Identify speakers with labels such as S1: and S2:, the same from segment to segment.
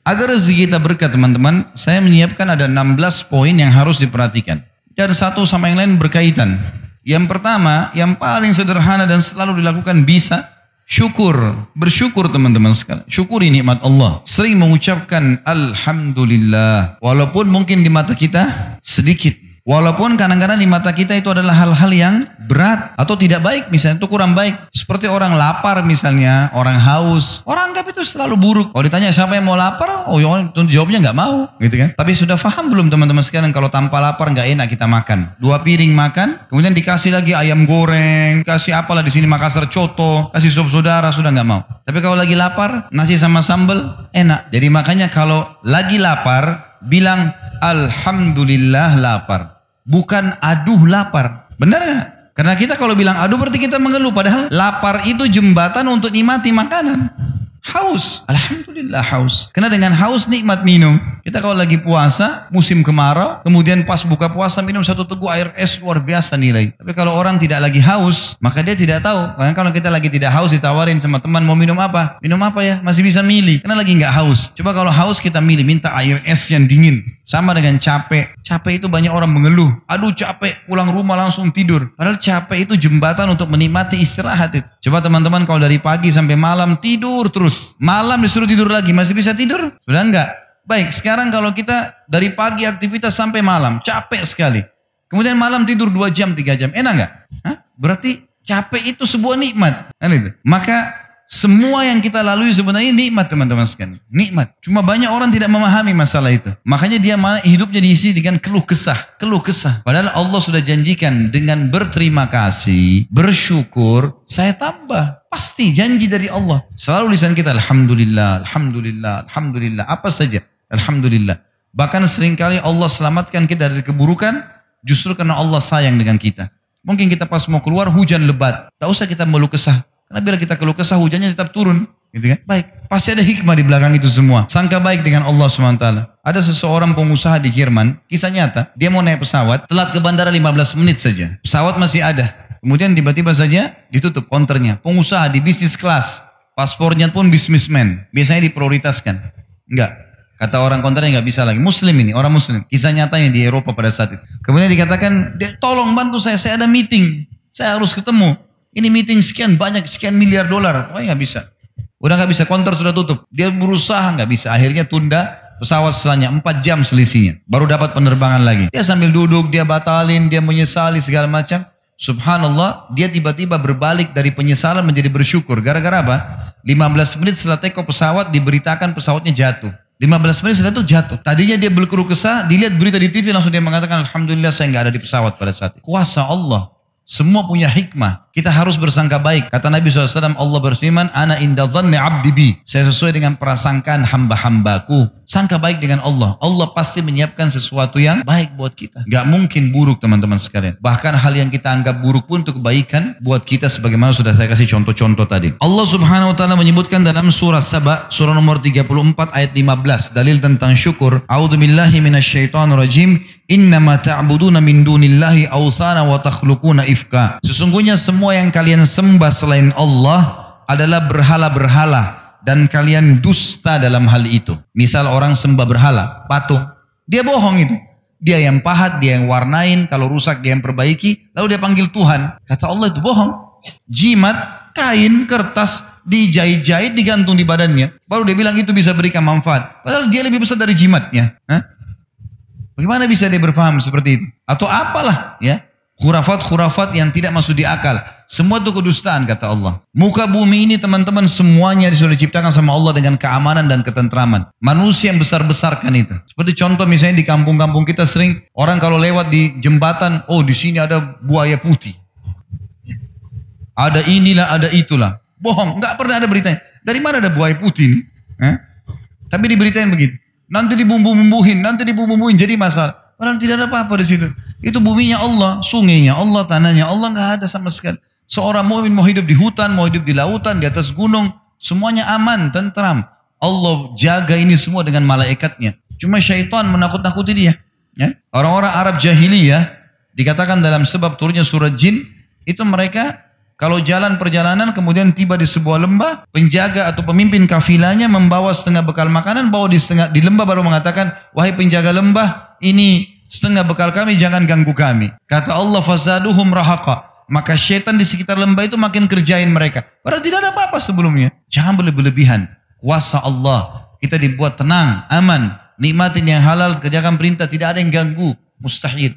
S1: Agar rezeki kita berkah teman-teman, saya menyiapkan ada 16 poin yang harus diperhatikan. Dan satu sama yang lain berkaitan. Yang pertama, yang paling sederhana dan selalu dilakukan bisa, syukur. Bersyukur teman-teman sekalian. Syukuri nikmat Allah. Sering mengucapkan Alhamdulillah. Walaupun mungkin di mata kita sedikit. Walaupun kadang-kadang di mata kita itu adalah hal-hal yang berat atau tidak baik misalnya, itu kurang baik. Seperti orang lapar misalnya, orang haus. Orang anggap itu selalu buruk. Kalau ditanya siapa yang mau lapar, jawabnya nggak mau, gitu kan. Tapi sudah paham belum teman-teman sekalian kalau tanpa lapar nggak enak kita makan. 2 piring makan, kemudian dikasih lagi ayam goreng, kasih apalah di sini Makassar coto, kasih sop saudara, sudah nggak mau. Tapi kalau lagi lapar, nasi sama sambal enak. Jadi makanya kalau lagi lapar, bilang Alhamdulillah lapar. Bukan aduh lapar. Benar gak? Karena kita kalau bilang aduh berarti kita mengeluh. Padahal lapar itu jembatan untuk nikmati makanan. Haus. Alhamdulillah haus. Karena dengan haus nikmat minum. Kita kalau lagi puasa, musim kemarau, kemudian pas buka puasa minum 1 teguk air es, luar biasa nilai. Tapi kalau orang tidak lagi haus, maka dia tidak tahu. Karena kalau kita lagi tidak haus ditawarin sama teman mau minum apa? Minum apa ya? Masih bisa milih. Karena lagi nggak haus. Coba kalau haus kita milih, minta air es yang dingin. Sama dengan capek. Capek itu banyak orang mengeluh. Aduh capek, pulang rumah langsung tidur. Padahal capek itu jembatan untuk menikmati istirahat itu. Coba teman-teman kalau dari pagi sampai malam tidur terus. Malam disuruh tidur lagi, masih bisa tidur? Sudah enggak? Baik, sekarang kalau kita dari pagi aktivitas sampai malam, capek sekali. Kemudian malam tidur 2 jam, 3 jam. Enak enggak? Berarti capek itu sebuah nikmat. Maka semua yang kita lalui sebenarnya nikmat teman-teman sekalian. Nikmat. Cuma banyak orang tidak memahami masalah itu. Makanya dia hidupnya diisi dengan keluh kesah. Keluh kesah. Padahal Allah sudah janjikan dengan berterima kasih, bersyukur, saya tambah. Pasti janji dari Allah. Selalu lisan kita Alhamdulillah, Alhamdulillah, Alhamdulillah. Apa saja. Alhamdulillah. Bahkan seringkali Allah selamatkan kita dari keburukan justru karena Allah sayang dengan kita. Mungkin kita pas mau keluar hujan lebat. Tak usah kita mengeluh kesah. Karena bila kita keluh kesah hujannya tetap turun. Gitu kan? Baik. Pasti ada hikmah di belakang itu semua. Sangka baik dengan Allah SWT. Ada seseorang pengusaha di Jerman. Kisah nyata. Dia mau naik pesawat. Telat ke bandara 15 menit saja. Pesawat masih ada. Kemudian tiba-tiba saja ditutup counternya. Pengusaha di bisnis kelas. Paspornya pun businessman. Biasanya diprioritaskan. Enggak. Kata orang konternya nggak bisa lagi. Muslim ini, orang muslim. Kisah nyatanya di Eropa pada saat itu. Kemudian dikatakan, tolong bantu saya ada meeting. Saya harus ketemu. Ini meeting sekian banyak, sekian miliar dolar. Oh nggak bisa. Udah nggak bisa, konter sudah tutup. Dia berusaha nggak bisa. Akhirnya tunda pesawat setelahnya 4 jam selisihnya. Baru dapat penerbangan lagi. Dia sambil duduk, dia batalin, dia menyesali segala macam. Subhanallah, dia tiba-tiba berbalik dari penyesalan menjadi bersyukur. Gara-gara apa? 15 menit setelah take off pesawat diberitakan pesawatnya jatuh. 15 menit setelah itu jatuh. Tadinya dia berkeluh kesah, dilihat berita di TV langsung dia mengatakan Alhamdulillah saya nggak ada di pesawat pada saat itu. Kuasa Allah. Semua punya hikmah. Kita harus bersangka baik. Kata Nabi SAW, Allah berfirman, Ana inda dhanni abdi bi. Saya sesuai dengan prasangkaan hamba-hambaku. Sangka baik dengan Allah. Allah pasti menyiapkan sesuatu yang baik buat kita. Gak mungkin buruk teman-teman sekalian. Bahkan hal yang kita anggap buruk pun untuk kebaikan buat kita sebagaimana sudah saya kasih contoh-contoh tadi. Allah Subhanahu wa taala menyebutkan dalam surah Saba, surah nomor 34 ayat 15, dalil tentang syukur. A'udzubillahi minasyaitonir rajim. Innama ta'buduna min dunillahi awthana wa takhluquna ifka. Sesungguhnya semua yang kalian sembah selain Allah adalah berhala-berhala. Dan kalian dusta dalam hal itu. Misal orang sembah berhala, patung. Dia bohong itu. Dia yang pahat, dia yang warnain. Kalau rusak dia yang perbaiki. Lalu dia panggil Tuhan. Kata Allah itu bohong. Jimat, kain, kertas, dijahit-jahit, digantung di badannya. Baru dia bilang itu bisa berikan manfaat. Padahal dia lebih besar dari jimatnya. Bagaimana bisa dia berfaham seperti itu? Atau apalah ya. Khurafat-khurafat yang tidak masuk di akal. Semua itu kedustaan kata Allah. Muka bumi ini teman-teman semuanya sudah diciptakan sama Allah dengan keamanan dan ketentraman. Manusia yang besar-besarkan itu. Seperti contoh misalnya di kampung-kampung kita sering orang kalau lewat di jembatan, oh di sini ada buaya putih. Ada inilah, ada itulah. Bohong, nggak pernah ada beritanya. Dari mana ada buaya putih ini? Tapi diberitain begitu. Nanti dibumbu-bumbuhin, jadi masalah. Padahal tidak ada apa-apa di situ. Itu buminya Allah, sungainya Allah, tanahnya Allah, nggak ada sama sekali. Seorang mukmin mau hidup di hutan, mau hidup di lautan, di atas gunung, semuanya aman, tentram. Allah jaga ini semua dengan malaikatnya. Cuma syaitan menakut-nakuti dia. Ya? Orang-orang Arab jahiliyah dikatakan dalam sebab turunnya surah Jin, itu mereka Kalau jalan perjalanan kemudian tiba di sebuah lembah, penjaga atau pemimpin kafilahnya membawa setengah bekal makanan, bawa di lembah baru mengatakan, wahai penjaga lembah, ini setengah bekal kami, jangan ganggu kami. Kata Allah, fazaduhum rahaqa. Maka syaitan di sekitar lembah itu makin kerjain mereka. Padahal tidak ada apa-apa sebelumnya. Jangan berlebihan. Kuasa Allah. Kita dibuat tenang, aman. Nikmatin yang halal, kerjakan perintah, tidak ada yang ganggu. Mustahil.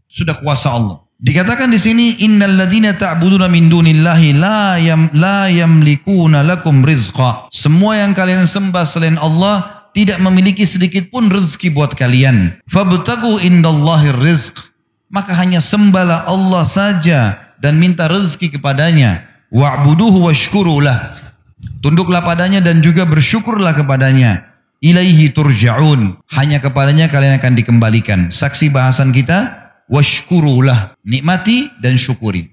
S1: Sudah kuasa Allah. Dikatakan di sini, innal ladzina ta'buduna min dunillahi la yamlikuna lakum rizqa. Semua yang kalian sembah selain Allah tidak memiliki sedikit pun rezeki buat kalian. Fabtagu indallahir rizq. Maka hanya sembahlah Allah saja dan minta rezeki kepadanya. Wa'buduhu washkurulah. Tunduklah padanya dan juga bersyukurlah kepadanya. Ilaihi turja'un. Hanya kepadanya kalian akan dikembalikan. Saksi bahasan kita, washkurulah, nikmati dan syukuri.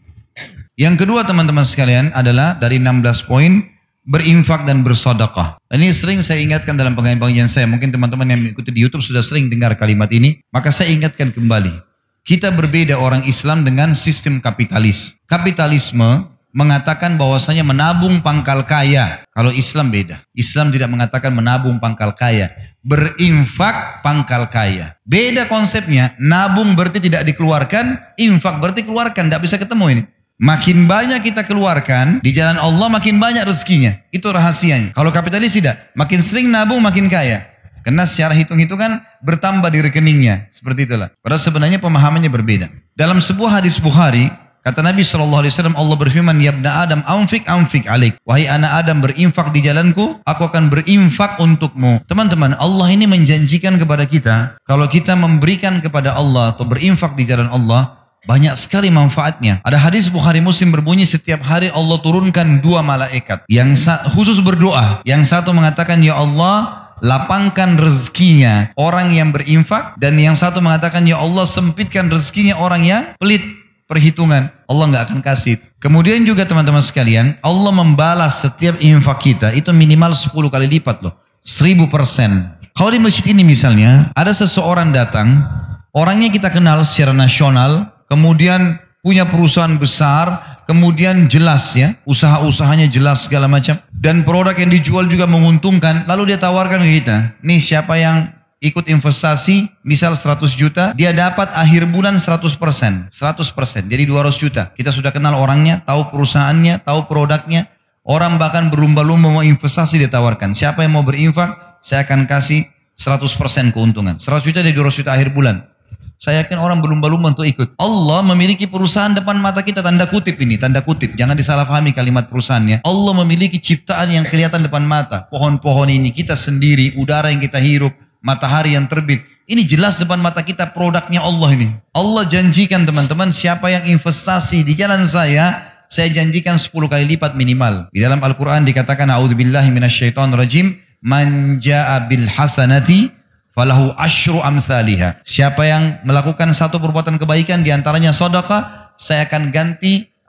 S1: Yang kedua teman-teman sekalian adalah dari 16 poin, berinfak dan bersedekah. Ini sering saya ingatkan dalam pengajian saya. Mungkin teman-teman yang mengikuti di YouTube sudah sering dengar kalimat ini. Maka saya ingatkan kembali. Kita berbeda orang Islam dengan sistem kapitalis. Kapitalisme mengatakan bahwasanya menabung pangkal kaya. Kalau Islam beda. Islam tidak mengatakan menabung pangkal kaya. Berinfak pangkal kaya. Beda konsepnya. Nabung berarti tidak dikeluarkan. Infak berarti keluarkan. Tidak bisa ketemu ini. Makin banyak kita keluarkan di jalan Allah, makin banyak rezekinya. Itu rahasianya. Kalau kapitalis tidak. Makin sering nabung makin kaya. Karena secara hitung-hitungan bertambah di rekeningnya. Seperti itulah. Padahal sebenarnya pemahamannya berbeda. Dalam sebuah hadis Bukhari, kata Nabi SAW, Allah berfirman, ya ibna Adam, anfik alik. Wahai anak Adam, berinfak di jalanku, aku akan berinfak untukmu. Teman-teman, Allah ini menjanjikan kepada kita, kalau kita memberikan kepada Allah atau berinfak di jalan Allah, banyak sekali manfaatnya. Ada hadis Bukhari Muslim berbunyi, setiap hari Allah turunkan 2 malaikat. Yang khusus berdoa. Yang satu mengatakan, ya Allah, lapangkan rezekinya orang yang berinfak. Dan yang satu mengatakan, ya Allah, sempitkan rezekinya orang yang pelit. Perhitungan, Allah nggak akan kasih. Kemudian juga teman-teman sekalian, Allah membalas setiap infak kita itu minimal 10 kali lipat loh, 1000%. Kalau di masjid ini misalnya, ada seseorang datang, orangnya kita kenal secara nasional, kemudian punya perusahaan besar, kemudian jelas ya, usaha-usahanya jelas segala macam, dan produk yang dijual juga menguntungkan, lalu dia tawarkan ke kita, nih siapa yang ikut investasi, misal 100 juta, dia dapat akhir bulan 100%. 100%, jadi 200 juta. Kita sudah kenal orangnya, tahu perusahaannya, tahu produknya. Orang bahkan berlumba-lumba mau investasi ditawarkan. Siapa yang mau berinfak, saya akan kasih 100% keuntungan. 100 juta dari 200 juta akhir bulan. Saya yakin orang berlumba-lumba untuk ikut. Allah memiliki perusahaan depan mata kita, tanda kutip ini, tanda kutip. Jangan disalahpahami kalimat perusahaannya. Allah memiliki ciptaan yang kelihatan depan mata. Pohon-pohon ini, kita sendiri, udara yang kita hirup, matahari yang terbit. Ini jelas depan mata kita produknya Allah ini. Allah janjikan teman-teman, siapa yang investasi di jalan saya janjikan 10 kali lipat minimal. Di dalam Al-Quran dikatakan, a'udzubillahi minasyaitonirrajim, man ja'a bil hasanati falahu asyru amthaliha. Siapa yang melakukan satu perbuatan kebaikan diantaranya sedekah,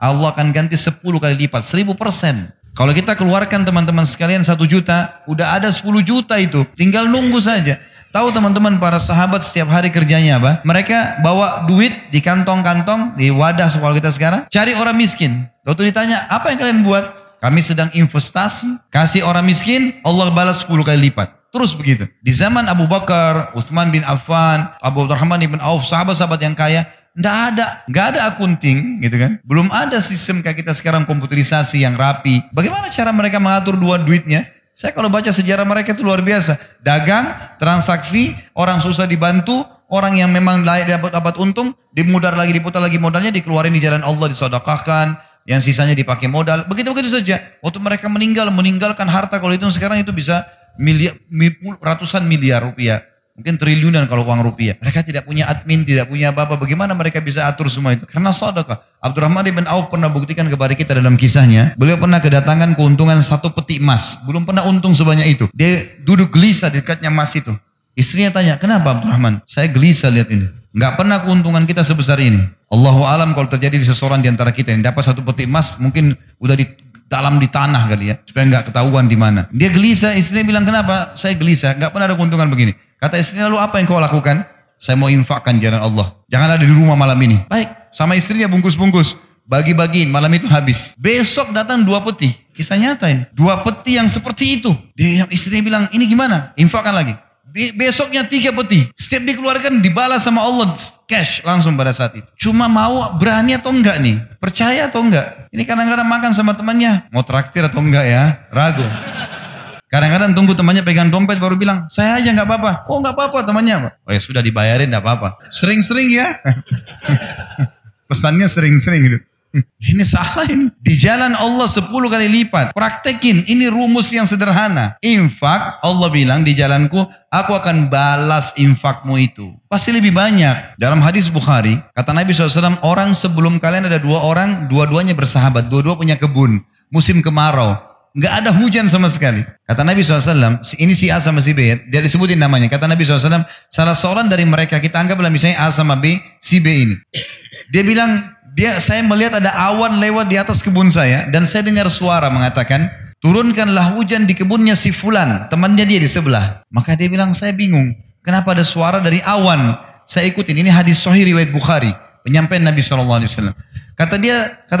S1: Allah akan ganti 10 kali lipat, 1000%. Kalau kita keluarkan teman-teman sekalian 1 juta, udah ada 10 juta itu. Tinggal nunggu saja. Tahu teman-teman para sahabat setiap hari kerjanya apa? Mereka bawa duit di kantong-kantong, di wadah sekolah kita sekarang. Cari orang miskin. Waktu ditanya, apa yang kalian buat? Kami sedang investasi. Kasih orang miskin, Allah balas 10 kali lipat. Terus begitu. Di zaman Abu Bakar, Uthman bin Affan, Abu Abdurrahman bin Auf, sahabat-sahabat yang kaya, nggak ada akunting gitu kan. Belum ada sistem kayak kita sekarang komputerisasi yang rapi. Bagaimana cara mereka mengatur duitnya? Saya kalau baca sejarah mereka itu luar biasa. Dagang, transaksi, orang susah dibantu, orang yang memang layak dapat untung, diputar lagi modalnya, dikeluarin di jalan Allah, disedekahkan, yang sisanya dipakai modal. Begitu-begitu saja. Waktu mereka meninggalkan harta, kalau itu sekarang itu bisa ratusan miliar rupiah. Mungkin triliunan kalau uang rupiah. Mereka tidak punya admin, tidak punya apa-apa. Bagaimana mereka bisa atur semua itu? Karena sedekah. Abdurrahman bin Auf pernah buktikan kepada kita dalam kisahnya. Beliau pernah kedatangan keuntungan 1 peti emas. Belum pernah untung sebanyak itu. Dia duduk gelisah di dekatnya emas itu. Istrinya tanya, kenapa Abdurrahman? Saya gelisah lihat ini. Nggak pernah keuntungan kita sebesar ini. Allahu alam kalau terjadi di seseorang di antara kita yang dapat 1 peti emas, mungkin udah dalam di tanah kali ya, supaya nggak ketahuan di mana. Dia gelisah, istrinya bilang, kenapa? Saya gelisah, nggak pernah ada keuntungan begini. Kata istrinya, lalu apa yang kau lakukan? Saya mau infakkan jalan Allah. Jangan ada di rumah malam ini. Baik, sama istrinya bungkus-bungkus. bagi-bagiin, malam itu habis. Besok datang 2 peti. Kisah nyata ini. 2 peti yang seperti itu. Dia istrinya bilang, ini gimana? Infakkan lagi. Besoknya 3 peti. Setiap dikeluarkan dibalas sama Allah cash langsung pada saat itu. Cuma mau berani atau enggak nih? Percaya atau enggak? Ini kadang-kadang makan sama temannya. Mau traktir atau enggak ya? Ragu. Kadang-kadang tunggu temannya pegang dompet baru bilang, saya aja nggak apa-apa. Oh nggak apa-apa temannya. Oh ya sudah dibayarin nggak apa-apa. Sering-sering ya. Pesannya sering-sering gitu. Ini salah ini. Di jalan Allah 10 kali lipat. Praktekin. Ini rumus yang sederhana. Infak, Allah bilang di jalanku, aku akan balas infakmu itu. Pasti lebih banyak. Dalam hadis Bukhari, kata Nabi SAW, orang sebelum kalian ada 2 orang, dua-duanya bersahabat. Dua-dua punya kebun. Musim kemarau. Nggak ada hujan sama sekali. Kata Nabi SAW, ini si A sama si B, dia disebutin namanya. Kata Nabi SAW, salah seorang dari mereka, kita anggaplah misalnya A sama B, si B ini. Dia bilang, saya melihat ada awan lewat di atas kebun saya, dan saya dengar suara mengatakan, turunkanlah hujan di kebunnya si Fulan, temannya dia di sebelah. Maka dia bilang, saya bingung, kenapa ada suara dari awan? Saya ikutin, ini hadis sahih riwayat Bukhari, penyampaian Nabi SAW. Kata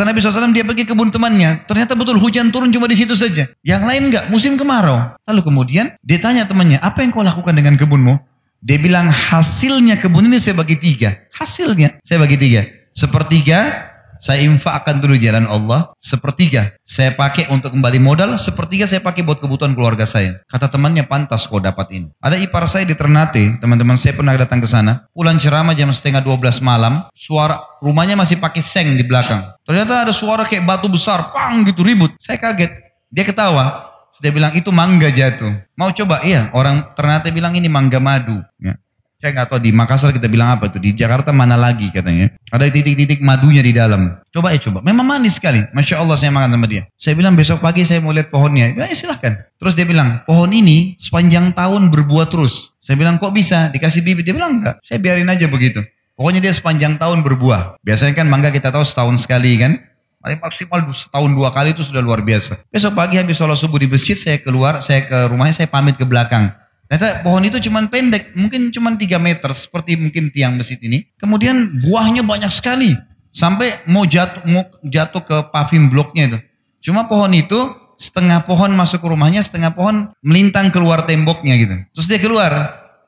S1: Nabi SAW, dia pergi kebun temannya. Ternyata betul hujan turun cuma di situ saja. Yang lain enggak, musim kemarau. Lalu kemudian dia tanya temannya, apa yang kau lakukan dengan kebunmu? Dia bilang, hasilnya kebun ini saya bagi 3. Hasilnya saya bagi 3. Sepertiga saya infakkan dulu jalan Allah. Sepertiga saya pakai untuk kembali modal. Sepertiga saya pakai buat kebutuhan keluarga saya. Kata temannya, pantas kau dapat ini. Ada ipar saya di Ternate. Teman-teman saya pernah datang ke sana. Pulang ceramah jam setengah 12 malam. Suara rumahnya masih pakai seng di belakang. Ternyata ada suara kayak batu besar. Pang gitu ribut. Saya kaget. Dia ketawa. Dia bilang itu mangga jatuh. Mau coba? Iya. Orang Ternate bilang ini mangga madu. Ya. Saya nggak tahu di Makassar kita bilang apa tuh. Di Jakarta mana lagi katanya. Ada titik-titik madunya di dalam. Coba ya coba. Memang manis sekali. Masya Allah saya makan sama dia. Saya bilang besok pagi saya mau lihat pohonnya. Ya silahkan. Terus dia bilang pohon ini sepanjang tahun berbuah terus. Saya bilang kok bisa? Dikasih bibit. Dia bilang enggak. Saya biarin aja begitu. Pokoknya dia sepanjang tahun berbuah. Biasanya kan mangga kita tahu setahun sekali kan. Paling maksimal setahun 2 kali itu sudah luar biasa. Besok pagi habis sholat subuh di masjid saya keluar. Saya ke rumahnya saya pamit ke belakang. Ternyata pohon itu cuma pendek, mungkin cuma 3 meter, seperti mungkin tiang masjid ini. Kemudian buahnya banyak sekali, sampai mau jatuh ke paving bloknya itu. Cuma pohon itu, setengah pohon masuk ke rumahnya, setengah pohon melintang keluar temboknya gitu. Terus dia keluar,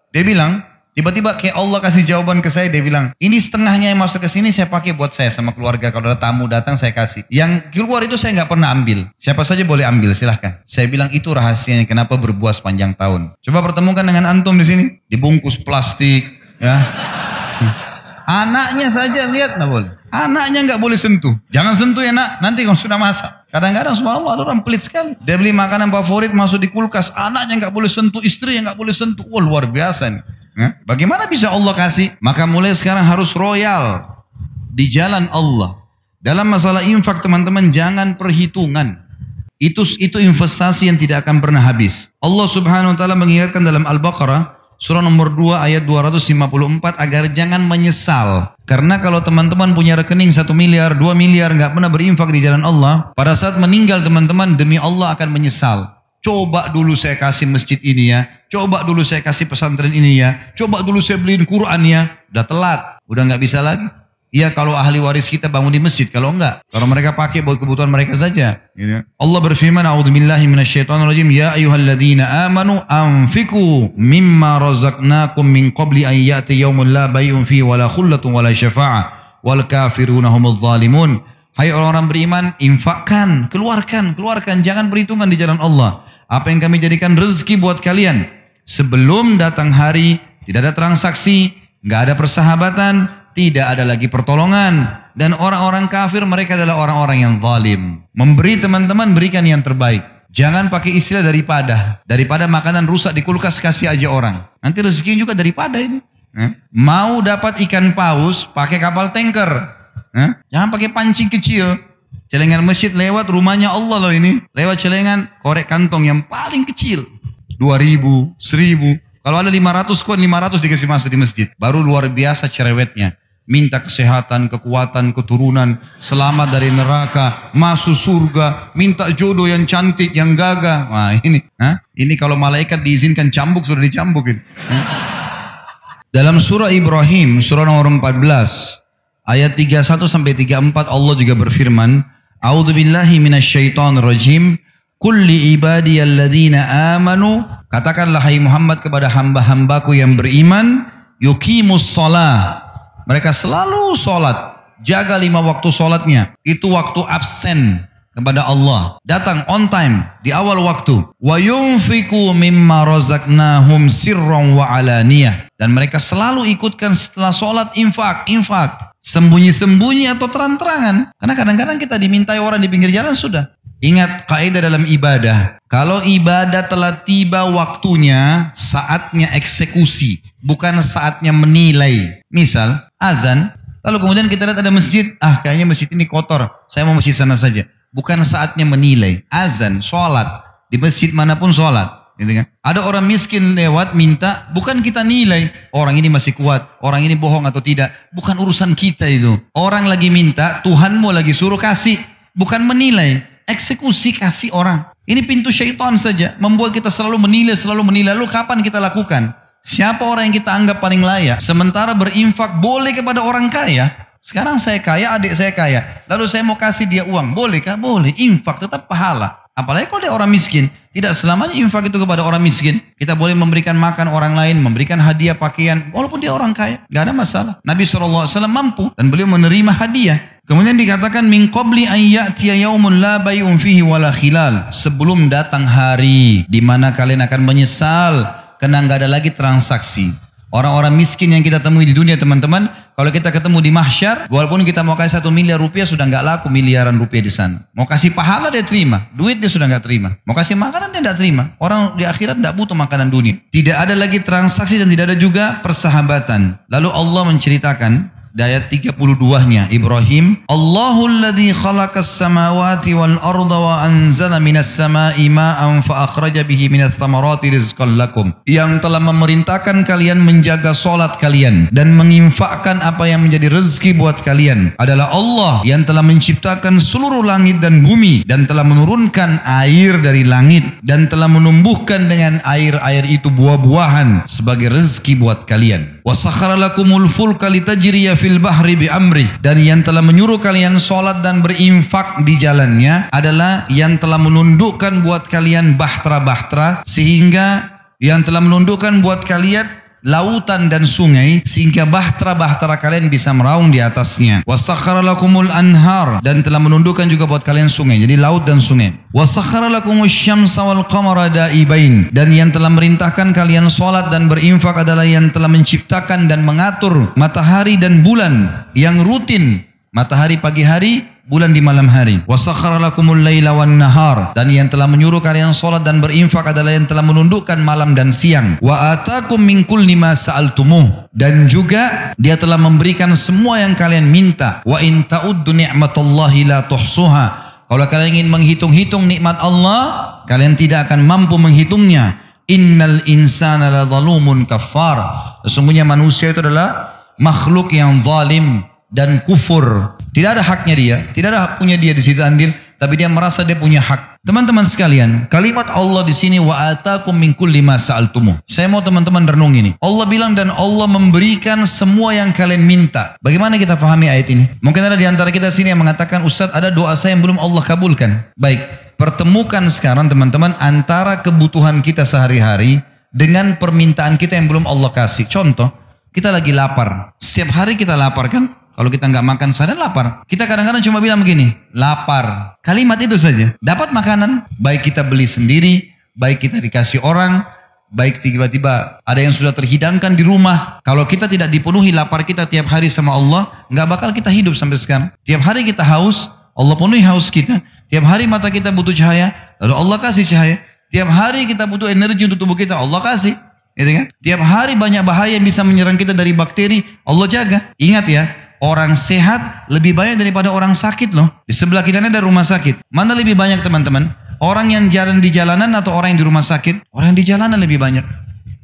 S1: dia bilang, tiba-tiba kayak Allah kasih jawaban ke saya, dia bilang, ini setengahnya yang masuk ke sini saya pakai buat saya sama keluarga. Kalau ada tamu datang saya kasih. Yang keluar itu saya nggak pernah ambil. Siapa saja boleh ambil, silahkan. Saya bilang itu rahasianya kenapa berbuah sepanjang tahun. Coba pertemukan dengan antum di sini, dibungkus plastik, ya. Anaknya saja lihat nggak boleh. Anaknya nggak boleh sentuh. Jangan sentuh ya nak, nanti kalau sudah masak. Kadang-kadang subhanallah ada orang pelit sekali. Dia beli makanan favorit masuk di kulkas, anaknya nggak boleh sentuh, istri yang nggak boleh sentuh. Wah luar biasa nih. Bagaimana bisa Allah kasih? Maka mulai sekarang harus royal di jalan Allah. Dalam masalah infak teman-teman jangan perhitungan. Itu investasi yang tidak akan pernah habis. Allah Subhanahu wa taala mengingatkan dalam Al-Baqarah surah nomor 2 ayat 254 agar jangan menyesal. Karena kalau teman-teman punya rekening 1 miliar, 2 miliar nggak pernah berinfak di jalan Allah, pada saat meninggal teman-teman demi Allah akan menyesal. Coba dulu saya kasih masjid ini ya. Coba dulu saya kasih pesantren ini ya. Coba dulu saya beliin Quran ya. Udah telat. Udah nggak bisa lagi. Iya kalau ahli waris kita bangun di masjid. Kalau enggak. Kalau mereka pakai buat kebutuhan mereka saja. Gitu. Allah berfirman. A'udzubillahi minasyaitonirrajim. Ya ayyuhalladzina amanu anfiku mimma razaqnakum min qabli an ya'ti yawmun la bay'un fi wala khullatun wala syafa'ah. Wal kafiruna humul zalimun. Hai orang-orang beriman. Infakkan. Keluarkan. Jangan perhitungan di jalan Allah. Apa yang kami jadikan rezeki buat kalian. Sebelum datang hari, tidak ada transaksi, nggak ada persahabatan, tidak ada lagi pertolongan. Dan orang-orang kafir mereka adalah orang-orang yang zalim. Memberi teman-teman berikan yang terbaik. Jangan pakai istilah daripada. Daripada makanan rusak di kulkas kasih aja orang. Nanti rezeki juga daripada ini. Mau dapat ikan paus pakai kapal tanker. Jangan pakai pancing kecil. Celengan masjid lewat rumahnya Allah loh ini. Lewat celengan korek kantong yang paling kecil. 2.000, 1.000. Kalau ada 500 koin 500 dikasih masuk di masjid. Baru luar biasa cerewetnya. Minta kesehatan, kekuatan, keturunan. Selamat dari neraka. Masuk surga. Minta jodoh yang cantik, yang gagah. Wah ini. Ini kalau malaikat diizinkan cambuk sudah dicambukin. Dalam surah Ibrahim, surah nomor 14. ayat 31 sampai 34 Allah juga berfirman, A'udzubillahi minasyaitonirrajim. Kulli ibadiyalladzina amanu, katakanlah hai Muhammad kepada hamba-hambaku yang beriman, yuqimus shalah, mereka selalu salat, jaga 5 waktu salatnya, itu waktu absen kepada Allah, datang on time di awal waktu. Wa yunfiqu mimma razaqnahum sirran wa alaniyah, dan mereka selalu ikutkan setelah salat infak, sembunyi-sembunyi atau terang-terangan. Karena kadang-kadang kita dimintai orang di pinggir jalan sudah. Ingat kaidah dalam ibadah, kalau ibadah telah tiba waktunya, saatnya eksekusi, bukan saatnya menilai. Misal azan, lalu kemudian kita lihat ada masjid, kayaknya masjid ini kotor, saya mau masjid sana saja. Bukan saatnya menilai. Azan, sholat, di masjid manapun sholat, gitu kan? Ada orang miskin lewat minta, bukan kita nilai orang ini masih kuat, orang ini bohong atau tidak, bukan urusan kita itu. Orang lagi minta, Tuhanmu lagi suruh kasih, bukan menilai. Eksekusi kasih orang. Ini pintu syaitan saja, membuat kita selalu menilai. Lalu kapan kita lakukan? Siapa orang yang kita anggap paling layak? Sementara berinfak boleh kepada orang kaya. Sekarang saya kaya, adik saya kaya, lalu saya mau kasih dia uang, bolehkah? Boleh. Infak tetap pahala. Apalagi kalau dia orang miskin. Tidak selamanya infak itu kepada orang miskin. Kita boleh memberikan makan orang lain, memberikan hadiah pakaian, walaupun dia orang kaya, gak ada masalah. Nabi SAW mampu dan beliau menerima hadiah. Kemudian dikatakan min qabli an ya'tiya yaumun la bay'un fihi wala khilal, sebelum datang hari di mana kalian akan menyesal karena enggak ada lagi transaksi. Orang-orang miskin yang kita temui di dunia, teman-teman, kalau kita ketemu di mahsyar, walaupun kita mau kasih 1 miliar rupiah sudah enggak laku miliaran rupiah di sana. Mau kasih pahala dia terima, duit dia sudah enggak terima. Mau kasih makanan dia enggak terima. Orang di akhirat enggak butuh makanan dunia. Tidak ada lagi transaksi dan tidak ada juga persahabatan. Lalu Allah menceritakan di ayat 32-nya Ibrahim, Allahul ladzi khalaqas samawati wal arda wa anzala minas samai ma'an fa akhraja bihi minats thamarati rizqan lakum. Yang telah memerintahkan kalian menjaga salat kalian dan menginfakkan apa yang menjadi rezeki buat kalian adalah Allah yang telah menciptakan seluruh langit dan bumi dan telah menurunkan air dari langit dan telah menumbuhkan dengan air-air itu buah-buahan sebagai rezeki buat kalian. Wa sakhkhara lakumul fulka litajriya fil bahri bi amri, dan yang telah menyuruh kalian salat dan berinfak di jalannya adalah yang telah menundukkan buat kalian bahtera-bahtera, sehingga yang telah menundukkan buat kalian lautan dan sungai sehingga bahtera-bahtera kalian bisa meraung di atasnya. Wasakhkhara lakumul anhar, dan telah menundukkan juga buat kalian sungai, jadi laut dan sungai. Wasakhkhara lakumus syamsa wal qamara daibain, dan yang telah merintahkan kalian salat dan berinfak adalah yang telah menciptakan dan mengatur matahari dan bulan yang rutin, matahari pagi hari, bulan di malam hari. Wasakhkhara lakumul laila wan nahar, dan yang telah menyuruh kalian salat dan berinfak adalah yang telah menundukkan malam dan siang. Wa atakum min kulli ma sa'altumuh, dan juga dia telah memberikan semua yang kalian minta. Wa in ta'uddu ni'matallahi la tuhsuha, kalau kalian ingin menghitung-hitung nikmat Allah, kalian tidak akan mampu menghitungnya. Innal insana la zalumun kafar, sesungguhnya manusia itu adalah makhluk yang zalim dan kufur. Tidak ada haknya dia, tidak ada haknya dia di situ andil, tapi dia merasa dia punya hak. Teman-teman sekalian, kalimat Allah di sini wa atakum min kulli ma sa'altumuh. Saya mau teman-teman renung ini. Allah bilang dan Allah memberikan semua yang kalian minta. Bagaimana kita pahami ayat ini? Mungkin ada di antara kita sini yang mengatakan, Ustaz, ada doa saya yang belum Allah kabulkan. Baik, pertemukan sekarang teman-teman antara kebutuhan kita sehari-hari dengan permintaan kita yang belum Allah kasih. Contoh, kita lagi lapar. Setiap hari kita lapar kan? Kalau kita nggak makan seharian lapar. Kita kadang-kadang cuma bilang begini, lapar. Kalimat itu saja. Dapat makanan, baik kita beli sendiri, baik kita dikasih orang, baik tiba-tiba ada yang sudah terhidangkan di rumah. Kalau kita tidak dipenuhi lapar kita tiap hari sama Allah, nggak bakal kita hidup sampai sekarang. Tiap hari kita haus, Allah penuhi haus kita. Tiap hari mata kita butuh cahaya, lalu Allah kasih cahaya. Tiap hari kita butuh energi untuk tubuh kita, Allah kasih. Gitu kan? Tiap hari banyak bahaya yang bisa menyerang kita dari bakteri, Allah jaga. Ingat ya, orang sehat lebih banyak daripada orang sakit loh. Di sebelah kita ada rumah sakit. Mana lebih banyak teman-teman? Orang yang jalan di jalanan atau orang yang di rumah sakit? Orang yang di jalanan lebih banyak.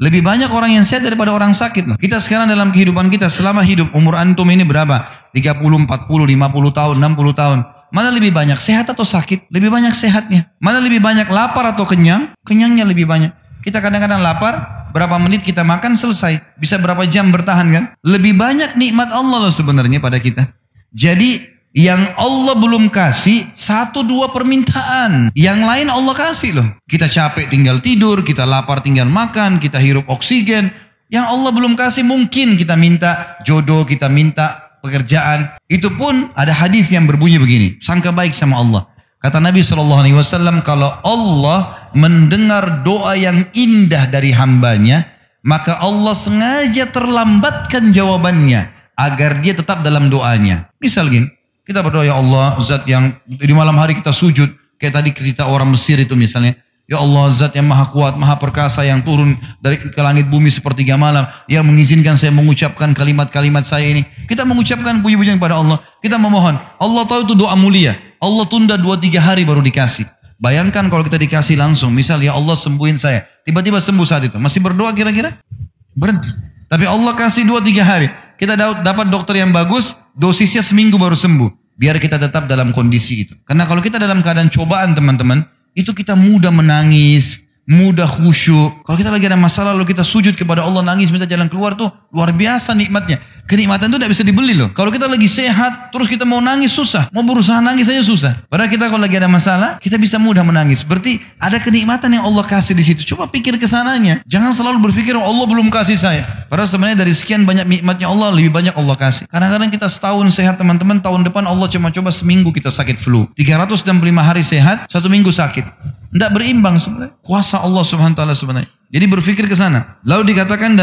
S1: Lebih banyak orang yang sehat daripada orang sakit loh. Kita sekarang dalam kehidupan kita selama hidup, umur antum ini berapa? 30, 40, 50 tahun, 60 tahun. Mana lebih banyak sehat atau sakit? Lebih banyak sehatnya. Mana lebih banyak lapar atau kenyang? Kenyangnya lebih banyak. Kita kadang-kadang lapar, berapa menit kita makan selesai. Bisa berapa jam bertahan kan? Lebih banyak nikmat Allah loh sebenarnya pada kita. Jadi yang Allah belum kasih 1-2 permintaan. Yang lain Allah kasih loh. Kita capek tinggal tidur, kita lapar tinggal makan, kita hirup oksigen. Yang Allah belum kasih mungkin kita minta jodoh, kita minta pekerjaan. Itu pun ada hadis yang berbunyi begini. Sangka baik sama Allah. Kata Nabi SAW, kalau Allah mendengar doa yang indah dari hambanya, maka Allah sengaja terlambatkan jawabannya agar dia tetap dalam doanya. Misal gini, kita berdoa, ya Allah, zat yang di malam hari kita sujud, kayak tadi cerita orang Mesir itu misalnya, ya Allah, zat yang maha kuat, maha perkasa, yang turun dari ke langit bumi sepertiga malam, yang mengizinkan saya mengucapkan kalimat-kalimat saya ini. Kita mengucapkan puji-pujian kepada Allah, kita memohon. Allah tahu itu doa mulia. Allah tunda 2-3 hari baru dikasih. Bayangkan kalau kita dikasih langsung, misal ya Allah sembuhin saya, tiba-tiba sembuh saat itu, masih berdoa kira-kira? Berhenti. Tapi Allah kasih 2-3 hari, kita dapat dokter yang bagus, dosisnya seminggu baru sembuh, biar kita tetap dalam kondisi itu. Karena kalau kita dalam keadaan cobaan teman-teman, itu kita mudah menangis, mudah khusyuk. Kalau kita lagi ada masalah lalu kita sujud kepada Allah, nangis minta jalan keluar, tuh luar biasa nikmatnya. Kenikmatan itu tidak bisa dibeli loh. Kalau kita lagi sehat terus kita mau nangis susah, mau berusaha nangis saja susah. Padahal kita kalau lagi ada masalah kita bisa mudah menangis. Berarti ada kenikmatan yang Allah kasih di situ. Coba pikir ke sananya. Jangan selalu berpikir Allah belum kasih saya. Padahal sebenarnya dari sekian banyak nikmatnya Allah lebih banyak Allah kasih. Kadang-kadang kita setahun sehat teman-teman, tahun depan Allah cuma coba seminggu kita sakit flu. 365 hari sehat, 1 minggu sakit. Tidak berimbang sebenarnya. Kuasa Allah Subhanahu wa taala sebenarnya. Jadi berpikir ke sana. Lalu dikatakan